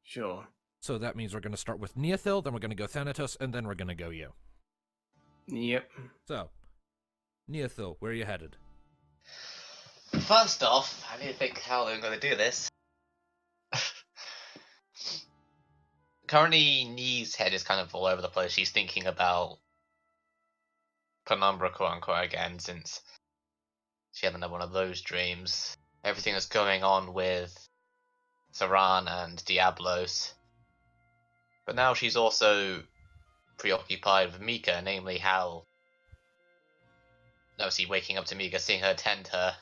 Speaker 4: Sure.
Speaker 1: So that means we're gonna start with Neothil, then we're gonna go Thanatos, and then we're gonna go you.
Speaker 4: Yep.
Speaker 1: So, Neothil, where are you headed?
Speaker 2: First off, I need to think how I'm going to do this. Currently, Nee's head is kind of all over the place. She's thinking about Penumbra, quote unquote, again, since she hasn't had one of those dreams. Everything that's going on with Saran and Diablos. But now she's also preoccupied with Mika, namely how, obviously waking up to Mika, seeing her tend her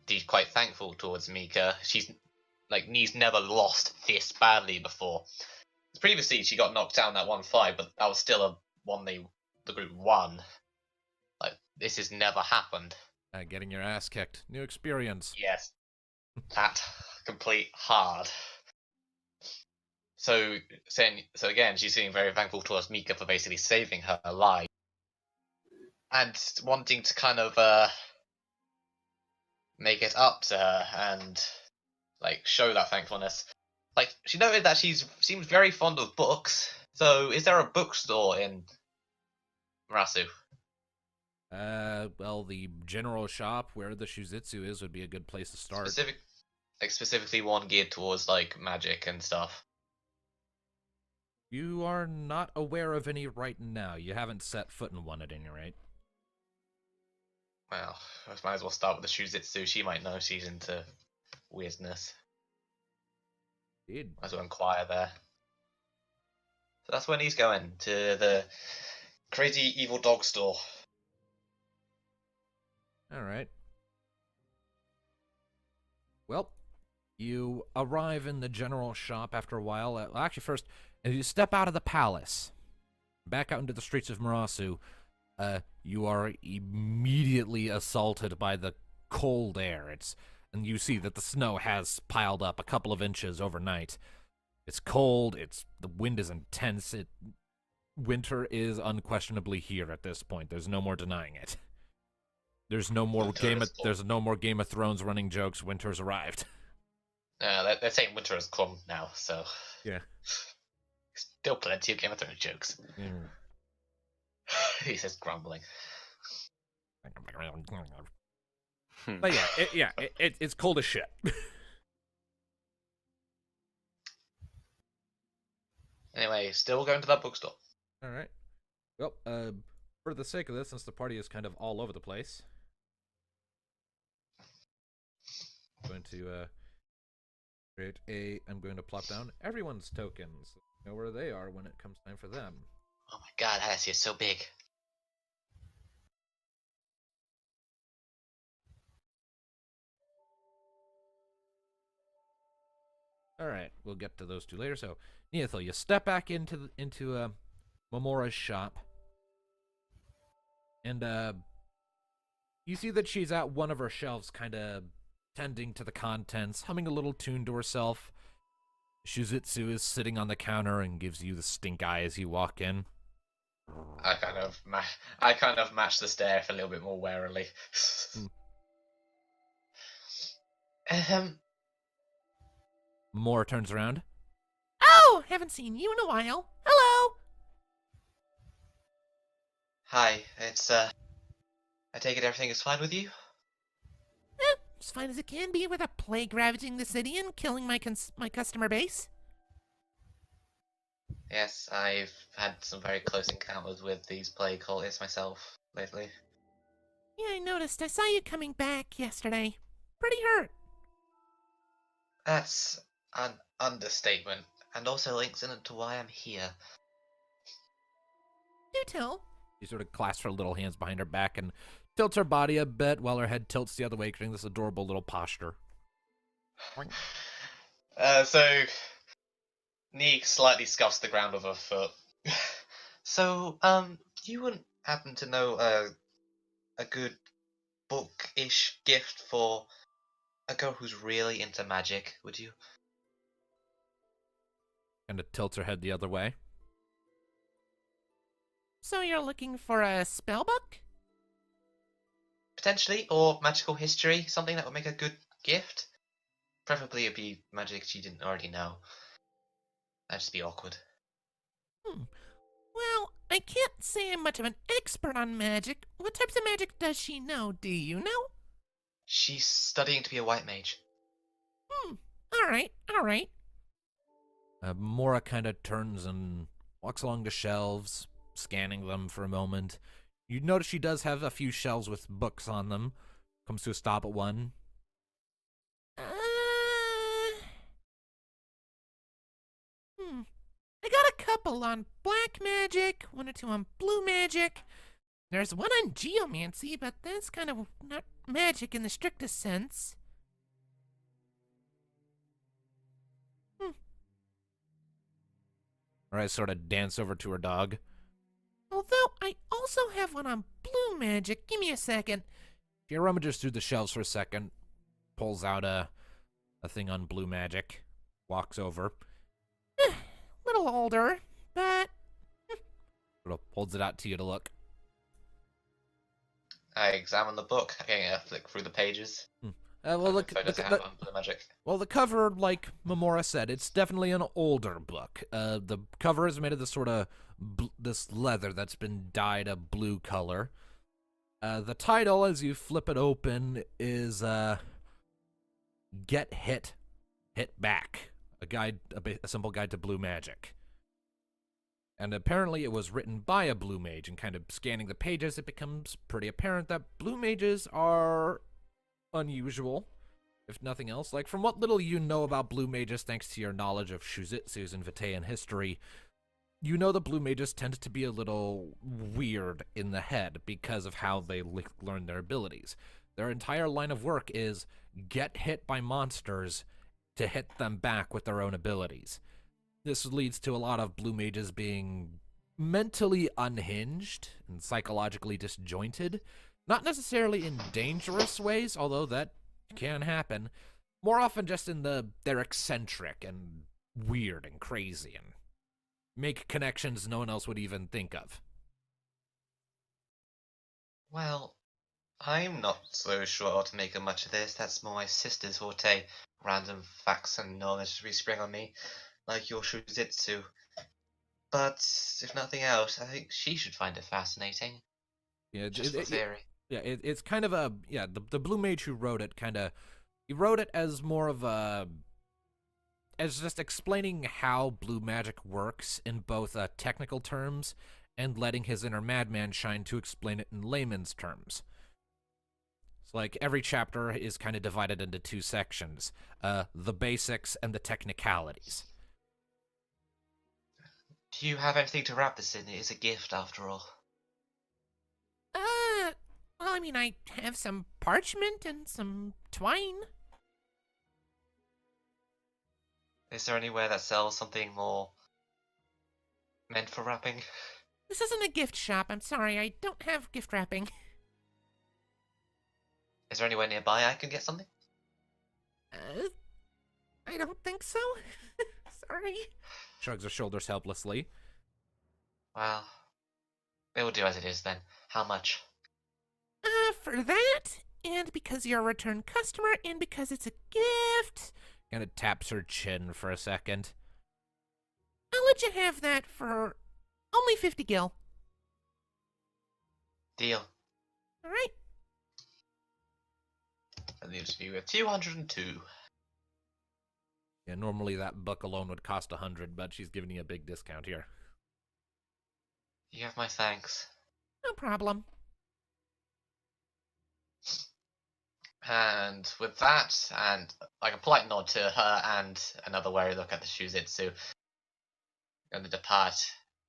Speaker 2: she's quite thankful towards Mika. She's like Nee's never lost this badly before. Previously, she got knocked down that 1-5, but that was still a one the group won. Like this has never happened.
Speaker 1: Getting your ass kicked. New experience.
Speaker 2: Yes, that complete hard. So again, she's feeling very thankful towards Mika for basically saving her life, and wanting to kind of make it up to her and like show that thankfulness. Like she noted that seems very fond of books. So is there a bookstore in Marasu?
Speaker 1: Well, the general shop where the Shuzitsu is would be a good place to start.
Speaker 2: Specifically one geared towards like magic and stuff.
Speaker 1: You are not aware of any right now. You haven't set foot in one at any rate.
Speaker 2: Well, I might as well start with the Shuzitsu. She might know she's into weirdness.
Speaker 1: Indeed.
Speaker 2: Might as well inquire there. So that's when he's going, to the crazy evil dog store.
Speaker 1: Alright. Well, you arrive in the general shop after a while. Well, actually, first, as you step out of the palace, back out into the streets of Marasu, you are immediately assaulted by the cold air. And you see that the snow has piled up a couple of inches overnight. It's cold, the wind is intense, winter is unquestionably here at this point. There's no more denying it. There's no more Game of Thrones running jokes. Winter's arrived.
Speaker 2: They're saying winter has come now, so
Speaker 1: Yeah.
Speaker 2: Still plenty of Game of Thrones jokes.
Speaker 1: Mm.
Speaker 2: He says grumbling.
Speaker 1: But it's cold as shit.
Speaker 2: Anyway, still going to that bookstore.
Speaker 1: All right. Well, for the sake of this, since the party is kind of all over the place, I'm going to plop down everyone's tokens. Know where they are when it comes time for them.
Speaker 2: Oh my god, Hassie is so big.
Speaker 1: All right, we'll get to those two later. So, Neathel, you step back into Momora's shop, and you see that she's at one of her shelves, kind of tending to the contents, humming a little tune to herself. Shuzitsu is sitting on the counter and gives you the stink eye as you walk in.
Speaker 2: I kind of match the stare a little bit more warily.
Speaker 1: Moore turns around.
Speaker 5: Oh, haven't seen you in a while. Hello.
Speaker 2: Hi, it's I take it everything is fine with you?
Speaker 5: As fine as it can be with a plague ravaging the city and killing my customer base.
Speaker 2: Yes, I've had some very close encounters with these plague cultists myself lately.
Speaker 5: Yeah, I noticed. I saw you coming back yesterday. Pretty hurt.
Speaker 2: That's an understatement, and also links into why I'm here.
Speaker 5: Do tell.
Speaker 1: She sort of clasps her little hands behind her back and tilts her body a bit while her head tilts the other way, creating this adorable little posture.
Speaker 2: So Neek slightly scuffs the ground with her foot. So, you wouldn't happen to know a good book-ish gift for a girl who's really into magic, would you?
Speaker 1: Kind of tilts her head the other way.
Speaker 5: So you're looking for a spell book?
Speaker 2: Potentially, or magical history, something that would make a good gift. Preferably it'd be magic she didn't already know. That'd just be awkward.
Speaker 5: Well, I can't say I'm much of an expert on magic. What types of magic does she know? Do you know?
Speaker 2: She's studying to be a white mage.
Speaker 5: Alright.
Speaker 1: Mora kind of turns and walks along the shelves, scanning them for a moment. You notice she does have a few shelves with books on them. Comes to a stop at one.
Speaker 5: I got a couple on black magic, one or two on blue magic. There's one on geomancy, but that's kind of not magic in the strictest sense.
Speaker 1: Or I sort of dance over to her dog.
Speaker 5: Although I also have one on blue magic. Give me a second.
Speaker 1: She rummages through the shelves for a second, pulls out a thing on blue magic, walks over,
Speaker 5: Little older, but
Speaker 1: sort of holds it out to you to look.
Speaker 2: I examine the book, getting a flick through the pages.
Speaker 1: Well, look,
Speaker 2: If it doesn't have blue magic.
Speaker 1: well, the cover, like Memora said, it's definitely an older book. The cover is made of this sort of this leather that's been dyed a blue color. The title, as you flip it open, is "Get Hit, Hit Back," a simple guide to blue magic. And apparently, it was written by a blue mage. And kind of scanning the pages, it becomes pretty apparent that blue mages are unusual, if nothing else. Like, from what little you know about blue mages, thanks to your knowledge of Shuzitsus and Vitaean history, you know the blue mages tend to be a little weird in the head because of how they learn their abilities. Their entire line of work is get hit by monsters to hit them back with their own abilities. This leads to a lot of blue mages being mentally unhinged and psychologically disjointed. Not necessarily in dangerous ways, although that can happen. More often just in they're eccentric and weird and crazy and make connections no one else would even think of.
Speaker 2: Well, I'm not so sure how to make of much of this. That's more my sister's forte. Random facts and knowledge we spring on me, like your Shuzitsu. But if nothing else, I think she should find it fascinating.
Speaker 1: Yeah,
Speaker 2: Just for theory.
Speaker 1: It's kind of the blue mage who wrote it he wrote it as more of as just explaining how blue magic works in both technical terms and letting his inner madman shine to explain it in layman's terms. It's like every chapter is kind of divided into two sections, the basics and the technicalities.
Speaker 2: Do you have anything to wrap this in? It is a gift, after all.
Speaker 5: well, I mean, I have some parchment and some twine.
Speaker 2: Is there anywhere that sells something more meant for wrapping?
Speaker 5: This isn't a gift shop. I'm sorry, I don't have gift wrapping.
Speaker 2: Is there anywhere nearby I can get something?
Speaker 5: I don't think so. Sorry.
Speaker 1: Shrugs her shoulders helplessly.
Speaker 2: Well, it will do as it is then. How much?
Speaker 5: For that, and because you're a return customer, and because it's a gift,
Speaker 1: Kind of taps her chin for a second.
Speaker 5: I'll let you have that for only 50 gil.
Speaker 2: Deal.
Speaker 5: Alright?
Speaker 2: That leaves you with 202.
Speaker 1: Yeah, normally that book alone would cost 100, but she's giving you a big discount here.
Speaker 2: You have my thanks.
Speaker 5: No problem.
Speaker 2: And with that, and like a polite nod to her and another wary look at the Shuzitsu, going to depart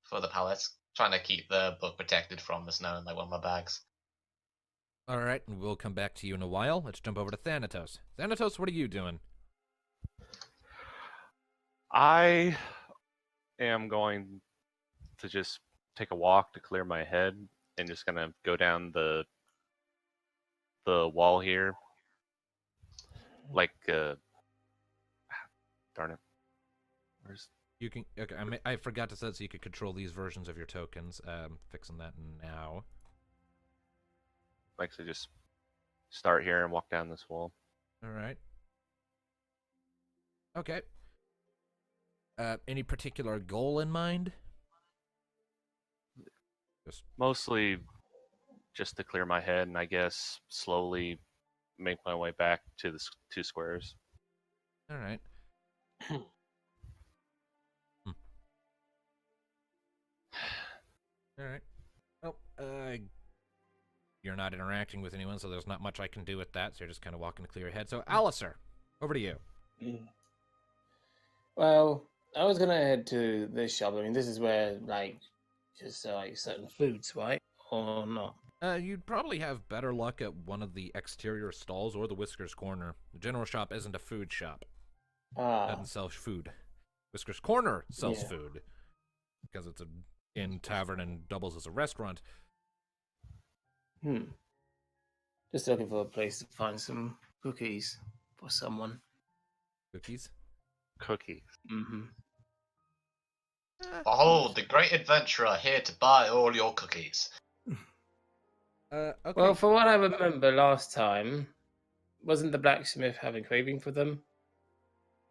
Speaker 2: for the palace, trying to keep the book protected from the snow in like one of my bags.
Speaker 1: Alright, and we'll come back to you in a while. Let's jump over to Thanatos. Thanatos, what are you doing?
Speaker 3: I am going to just take a walk to clear my head and just gonna go down the wall here. Like darn it. Where's
Speaker 1: You can. Okay, I forgot to set so you could control these versions of your tokens. Fixing that now.
Speaker 3: like to just start here and walk down this wall.
Speaker 1: Alright. Okay. Any particular goal in mind? Just
Speaker 3: Mostly just to clear my head and I guess slowly make my way back to the two squares.
Speaker 1: alright. Alright. Well, you're not interacting with anyone, so there's not much I can do with that, so you're just kind of walking to clear your head. So, Alistair, over to you.
Speaker 4: Well, I was gonna head to this shop. I mean, this is where like just like certain foods, right? Or not?
Speaker 1: You'd probably have better luck at one of the exterior stalls or the Whiskers Corner. The general shop isn't a food shop.
Speaker 4: Ah,
Speaker 1: Doesn't sell food. Whiskers Corner sells
Speaker 4: Yeah.
Speaker 1: food. because it's an inn tavern and doubles as a restaurant.
Speaker 4: Just looking for a place to find some cookies for someone.
Speaker 1: Cookies?
Speaker 3: Cookies.
Speaker 4: Mm-hmm.
Speaker 2: Behold, the great adventurer here to buy all your cookies.
Speaker 1: Okay.
Speaker 4: Well, for what I remember last time, wasn't the blacksmith having craving for them?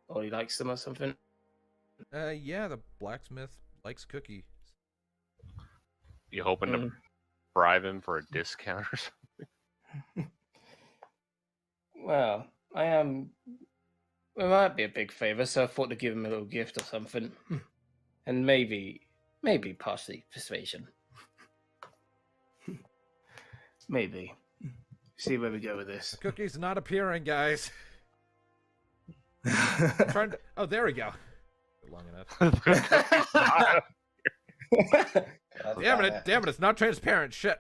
Speaker 4: Or he likes them or something?
Speaker 1: Yeah, the blacksmith likes cookies.
Speaker 3: You hoping to bribe him for a discount or something?
Speaker 4: Well, it might be a big favor, so I thought to give him a little gift or something. And maybe partially persuasion. Maybe. See where we go with this.
Speaker 1: The cookie's not appearing, guys. Oh, there we go. Long enough. Damn it! It's not transparent. Shit.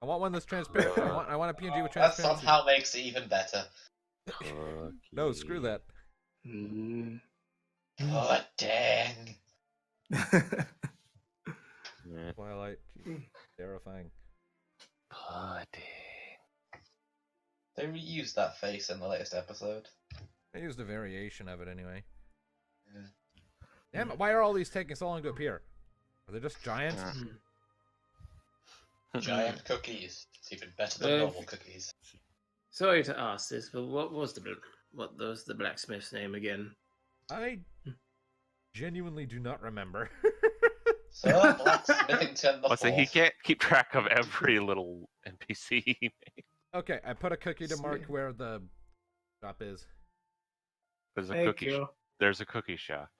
Speaker 1: I want one that's transparent. I want a PNG with
Speaker 2: That
Speaker 1: transparency.
Speaker 2: somehow makes it even better.
Speaker 1: No, screw that.
Speaker 2: Oh, dang.
Speaker 1: Twilight. Jeez. Terrifying.
Speaker 3: Pudding.
Speaker 2: They reused that face in the latest episode.
Speaker 1: I used a variation of it anyway.
Speaker 2: Yeah.
Speaker 1: Damn it, why are all these taking so long to appear? Are they just giants?
Speaker 2: Giant cookies. It's even better than normal cookies.
Speaker 4: Sorry to ask this, but what was the blacksmith's name again?
Speaker 1: I genuinely do not remember.
Speaker 2: Sir Blacksmithington the
Speaker 3: Let's say he
Speaker 2: Fourth.
Speaker 3: can't keep track of every little NPC he made.
Speaker 1: Okay, I put a cookie to mark where the shop is.
Speaker 3: There's a
Speaker 4: Thank
Speaker 3: cookie.
Speaker 4: you.
Speaker 3: There's a cookie shop.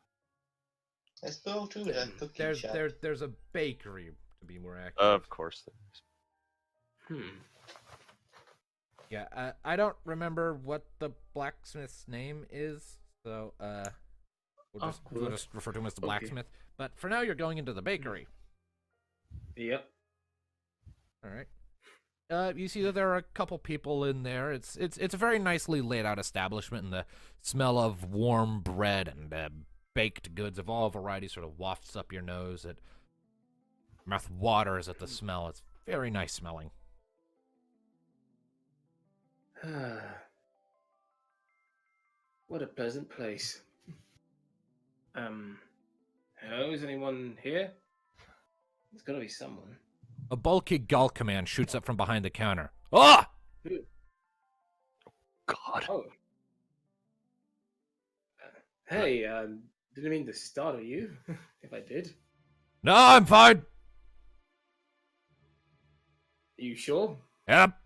Speaker 2: Let's go to the cookie shop.
Speaker 1: There's a bakery, to be more accurate.
Speaker 3: Of course there is.
Speaker 1: Yeah, I don't remember what the blacksmith's name is, so we'll just refer to him as the blacksmith. But for now, you're going into the bakery.
Speaker 4: Yep.
Speaker 1: All right. You see that there are a couple people in there. It's a very nicely laid out establishment, and the smell of warm bread and baked goods of all varieties sort of wafts up your nose. It mouth waters at the smell. It's very nice smelling.
Speaker 4: What a pleasant place. Hello, is anyone here? There's gotta be someone.
Speaker 1: A bulky Gulk man shoots up from behind the counter. Ah!
Speaker 3: God.
Speaker 4: Oh. Hey, didn't mean to startle you, if I did.
Speaker 1: No, I'm fine.
Speaker 4: Are you sure?
Speaker 1: Yep.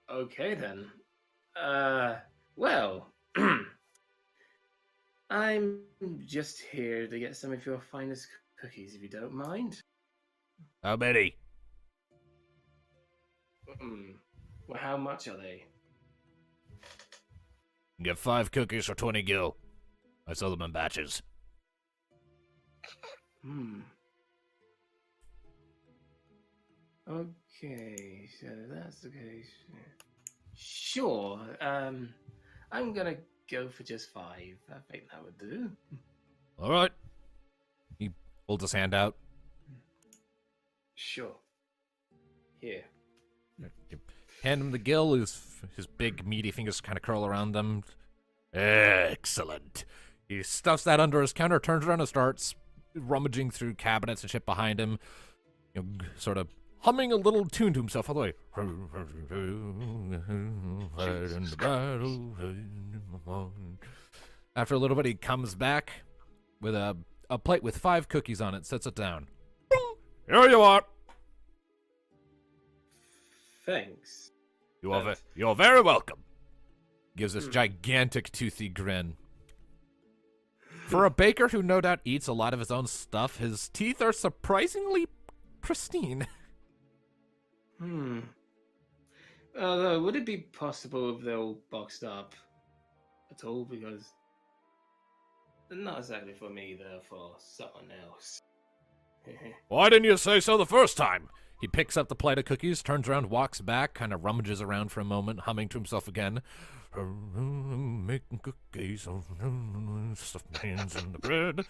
Speaker 4: Okay then. Well, I'm just here to get some of your finest cookies, if you don't mind.
Speaker 1: How many?
Speaker 4: Well, how much are they?
Speaker 1: Get 5 cookies for 20 gil. I sell them in batches.
Speaker 4: Okay, so that's the case. Sure. I'm gonna go for just 5. I think that would do.
Speaker 1: All right. He holds his hand out.
Speaker 4: Sure. Here.
Speaker 1: You hand him the gill. His big meaty fingers kind of curl around them. Excellent. He stuffs that under his counter, turns around and starts rummaging through cabinets and shit behind him, sort of humming a little tune to himself all the way. After a little bit, he comes back with a plate with 5 cookies on it, sets it down. Here you are.
Speaker 4: Thanks.
Speaker 1: You're very welcome. Gives this gigantic toothy grin. For a baker who no doubt eats a lot of his own stuff, his teeth are surprisingly pristine.
Speaker 4: Although, would it be possible if they're all boxed up at all? Because they're not exactly for me, they're for someone else.
Speaker 1: Why didn't you say so the first time? He picks up the plate of cookies, turns around, walks back, kind of rummages around for a moment, humming to himself again. Making cookies, stuff my hands in the bread.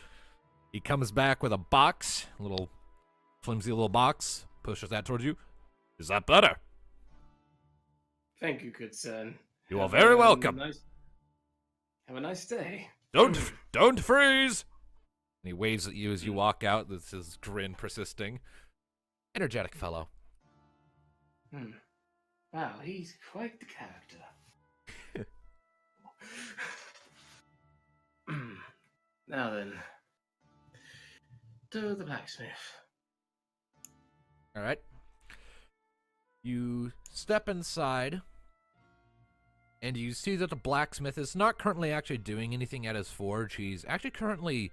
Speaker 1: He comes back with a box, a little flimsy little box, pushes that towards you. Is that better?
Speaker 4: Thank you, good son.
Speaker 1: You are very welcome.
Speaker 4: Have a nice day.
Speaker 1: Don't freeze! And he waves at you as you walk out, with his grin persisting. Energetic fellow.
Speaker 4: Wow, he's quite the character. Now then, to the blacksmith.
Speaker 1: All right. You step inside, and you see that the blacksmith is not currently actually doing anything at his forge. He's actually currently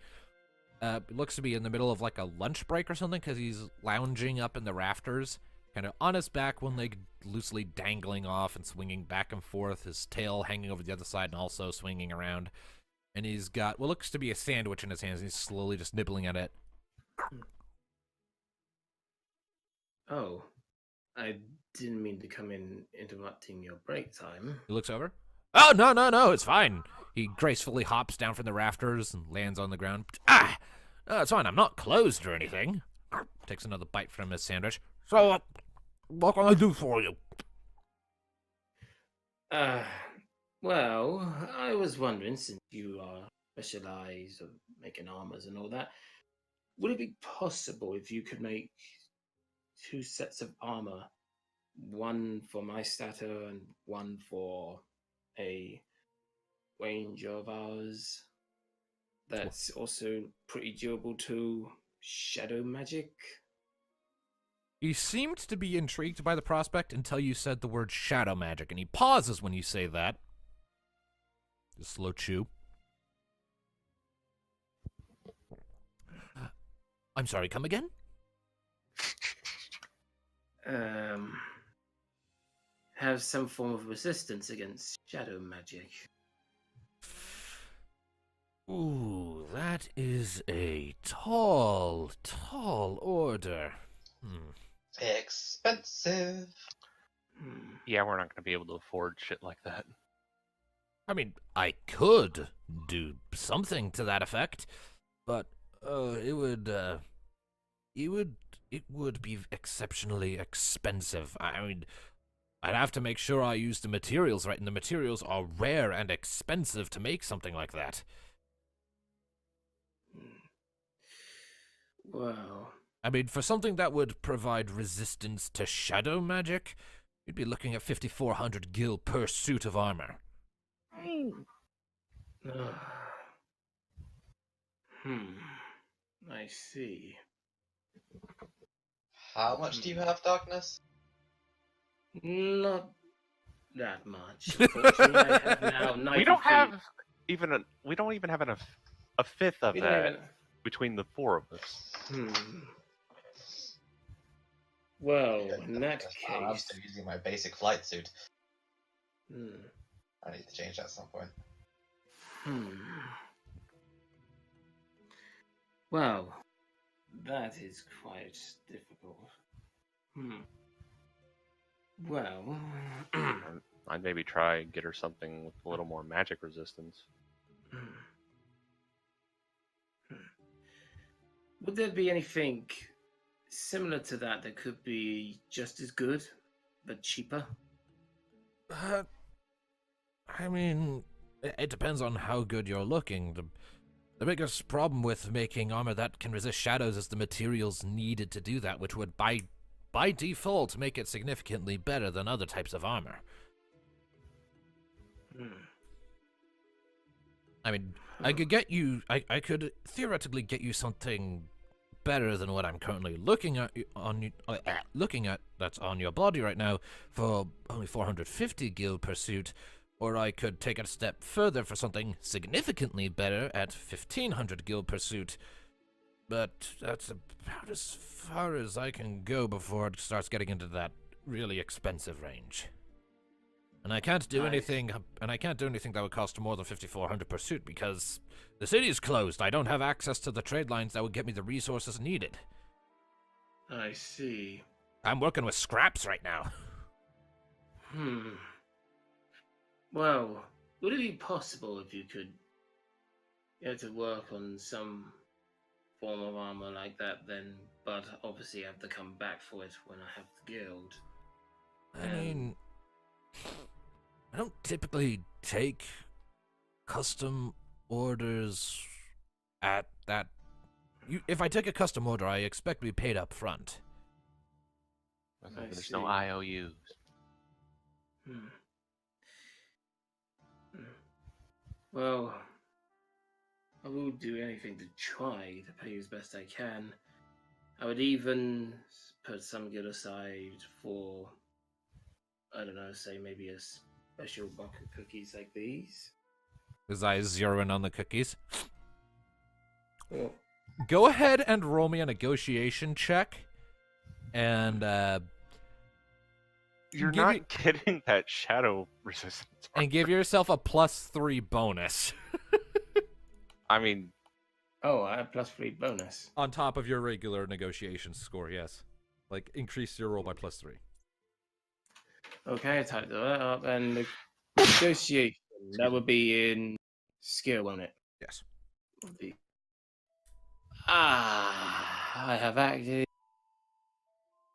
Speaker 1: looks to be in the middle of like a lunch break or something, because he's lounging up in the rafters, kind of on his back, one leg loosely dangling off and swinging back and forth, his tail hanging over the other side and also swinging around. And he's got what looks to be a sandwich in his hands. He's slowly just nibbling at it.
Speaker 4: Oh, I didn't mean to come in interrupting your break time.
Speaker 1: He looks over. Oh, no, it's fine. He gracefully hops down from the rafters and lands on the ground. It's fine. I'm not closed or anything. Takes another bite from his sandwich. So, what can I do for you?
Speaker 4: Well, I was wondering, since you specialize in making armors and all that, would it be possible if you could make 2 sets of armor, one for my stature and one for a ranger of ours that's also pretty durable to shadow magic?
Speaker 1: He seemed to be intrigued by the prospect until you said the word shadow magic, and he pauses when you say that. Just slow chew. I'm sorry, come again?
Speaker 4: Have some form of resistance against shadow magic.
Speaker 1: Ooh, that is a tall order.
Speaker 2: Expensive.
Speaker 3: Yeah, we're not going to be able to afford shit like that.
Speaker 1: I mean, I could do something to that effect, but it would be exceptionally expensive. I mean, I'd have to make sure I use the materials right, and the materials are rare and expensive to make something like that.
Speaker 4: Well,
Speaker 1: I mean, for something that would provide resistance to shadow magic, you'd be looking at 5,400 gil per suit of armor.
Speaker 4: I see.
Speaker 2: How much do you have, Darkness?
Speaker 4: Not that much. Unfortunately, I have now 90
Speaker 3: We don't have
Speaker 4: feet.
Speaker 3: we don't even have a fifth of
Speaker 4: We don't
Speaker 3: that
Speaker 4: even-
Speaker 3: between the 4 of us.
Speaker 4: Well, in that
Speaker 2: I'm
Speaker 4: case,
Speaker 2: still using my basic flight suit.
Speaker 4: hmm.
Speaker 2: I need to change that at some point.
Speaker 4: Well, that is quite difficult. Well,
Speaker 3: I'd maybe try and get her something with a little more magic resistance.
Speaker 4: would there be anything similar to that that could be just as good, but cheaper?
Speaker 1: I mean, it depends on how good you're looking. The biggest problem with making armor that can resist shadows is the materials needed to do that, which would by default make it significantly better than other types of armor. I mean, I could get you. I could theoretically get you something better than what I'm currently looking at that's on your body right now for only 450 gil per suit, or I could take it a step further for something significantly better at 1,500 gil per suit. But that's about as far as I can go before it starts getting into that really expensive range. And I can't do anything. And I can't do anything that would cost more than 5,400 per suit because the city is closed. I don't have access to the trade lines that would get me the resources needed.
Speaker 4: I see.
Speaker 1: I'm working with scraps right now.
Speaker 4: Well, would it be possible if you could get to work on some form of armor like that then, but obviously I have to come back for it when I have the guild.
Speaker 1: I mean, I don't typically take custom orders at that. If I take a custom order, I expect to be paid up front.
Speaker 3: There's
Speaker 4: see.
Speaker 3: no IOUs.
Speaker 4: Hmm. Well, I will do anything to try to pay you as best I can. I would even put some guild aside for, I don't know, say maybe a special bulk of cookies like these.
Speaker 1: His eyes zero in on the cookies.
Speaker 4: Well,
Speaker 1: Go ahead and roll me a negotiation check. And
Speaker 3: You're
Speaker 1: Give
Speaker 3: not
Speaker 1: you-
Speaker 3: getting that shadow resistance.
Speaker 1: and give yourself a +3 bonus
Speaker 3: I mean,
Speaker 4: oh, I have +3 bonus.
Speaker 1: on top of your regular negotiation score. Yes, like increase your roll by +3.
Speaker 4: Okay, I typed that up. And the negotiation, that would be in skill, won't it?
Speaker 1: Yes.
Speaker 4: Would be. I have acted.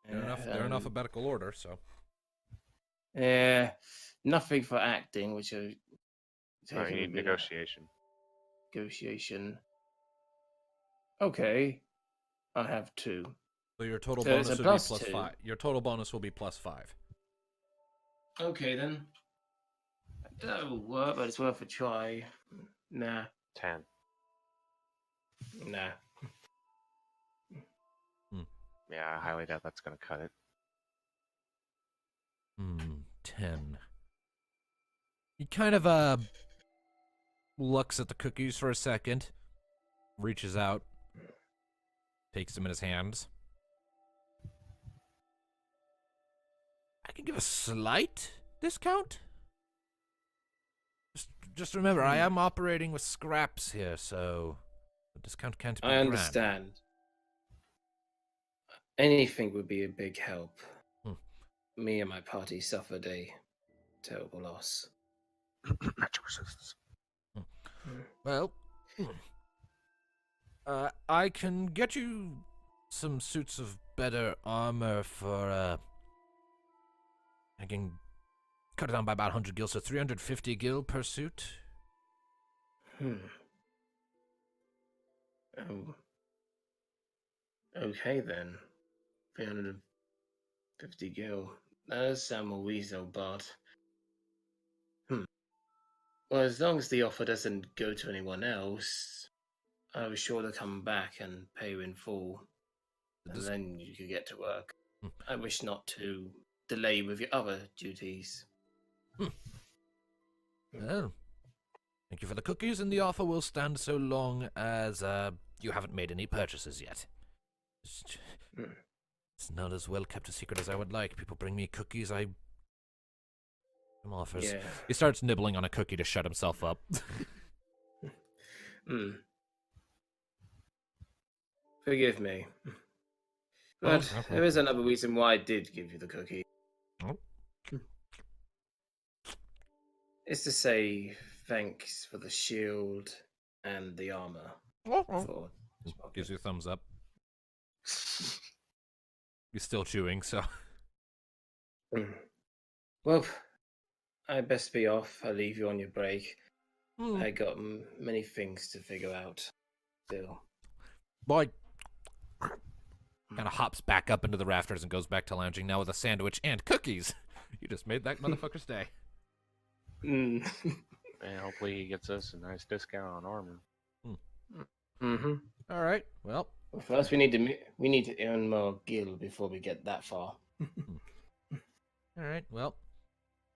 Speaker 1: They're in alphabetical order, so.
Speaker 4: Nothing for acting, which I
Speaker 3: no, you need negotiation.
Speaker 4: Negotiation. Okay, I have 2.
Speaker 1: So your total
Speaker 4: So it's
Speaker 1: bonus
Speaker 4: a
Speaker 1: would be
Speaker 4: +2.
Speaker 1: +5. Your total bonus will be +5.
Speaker 4: Okay then. That'll work, but it's worth a try. Nah.
Speaker 3: 10.
Speaker 4: Nah.
Speaker 3: Yeah, I highly doubt that's going to cut it.
Speaker 1: 10. He kind of looks at the cookies for a second, reaches out, takes them in his hands. I can give a slight discount. Just remember, I am operating with scraps here, so the discount can't be
Speaker 4: I
Speaker 1: grand.
Speaker 4: understand. Anything would be a big help. Me and my party suffered a terrible loss.
Speaker 3: Magic resistance.
Speaker 1: Well, I can get you some suits of better armor for, I can cut it down by about 100 gil, so 350 gil per suit.
Speaker 4: Okay then. 350 gil. That does sound more reasonable, but... Well, as long as the offer doesn't go to anyone else, I was sure to come back and pay you in full. And then you could get to work. I wish not to delay with your other duties.
Speaker 1: Well, thank you for the cookies, and the offer will stand so long as you haven't made any purchases yet. It's not as well kept a secret as I would like. People bring me cookies, some offers.
Speaker 4: Yeah.
Speaker 1: He starts nibbling on a cookie to shut himself up.
Speaker 4: Forgive me. But
Speaker 1: okay.
Speaker 4: there is another reason why I did give you the cookie.
Speaker 1: Oh.
Speaker 4: It's to say thanks for the shield and the armor. For
Speaker 1: Gives you a thumbs up. He's still chewing, so.
Speaker 4: Well, I best be off. I'll leave you on your break.
Speaker 1: Mm.
Speaker 4: I got many things to figure out still.
Speaker 1: Boy kind of hops back up into the rafters and goes back to lounging now with a sandwich and cookies. You just made that motherfucker's day.
Speaker 3: And hopefully he gets us a nice discount on armor.
Speaker 1: All right. Well,
Speaker 4: First, we need to earn more gil before we get that far.
Speaker 1: all right. Well,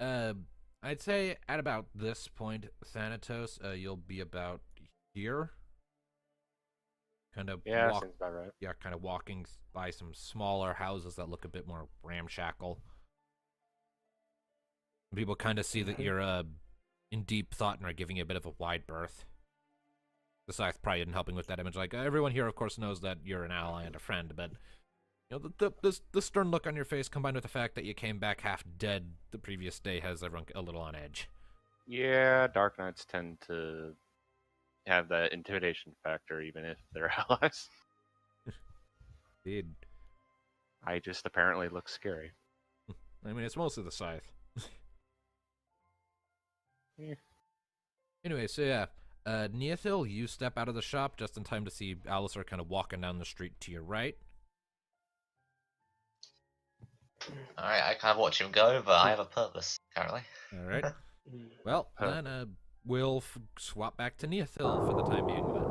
Speaker 1: I'd say at about this point, Thanatos, you'll be about here. Kind of
Speaker 3: Yeah, seems about right.
Speaker 1: Yeah, kind of walking by some smaller houses that look a bit more ramshackle. People kind of see that you're in deep thought and are giving you a bit of a wide berth. The Scythe probably isn't helping with that image. Like, everyone here, of course, knows that you're an ally and a friend, but you know the stern look on your face combined with the fact that you came back half dead the previous day has everyone a little on edge.
Speaker 3: Yeah, Dark Knights tend to have the intimidation factor, even if they're allies.
Speaker 1: Indeed.
Speaker 3: I just apparently look scary.
Speaker 1: I mean, it's mostly the scythe.
Speaker 3: Yeah.
Speaker 1: Anyway, so yeah, Neothil, you step out of the shop just in time to see Alistair kind of walking down the street to your right.
Speaker 2: Alright, I kind of watch him go, but I have a purpose, apparently.
Speaker 1: All right. Well, then we'll swap back to Neothil for the time being. Then.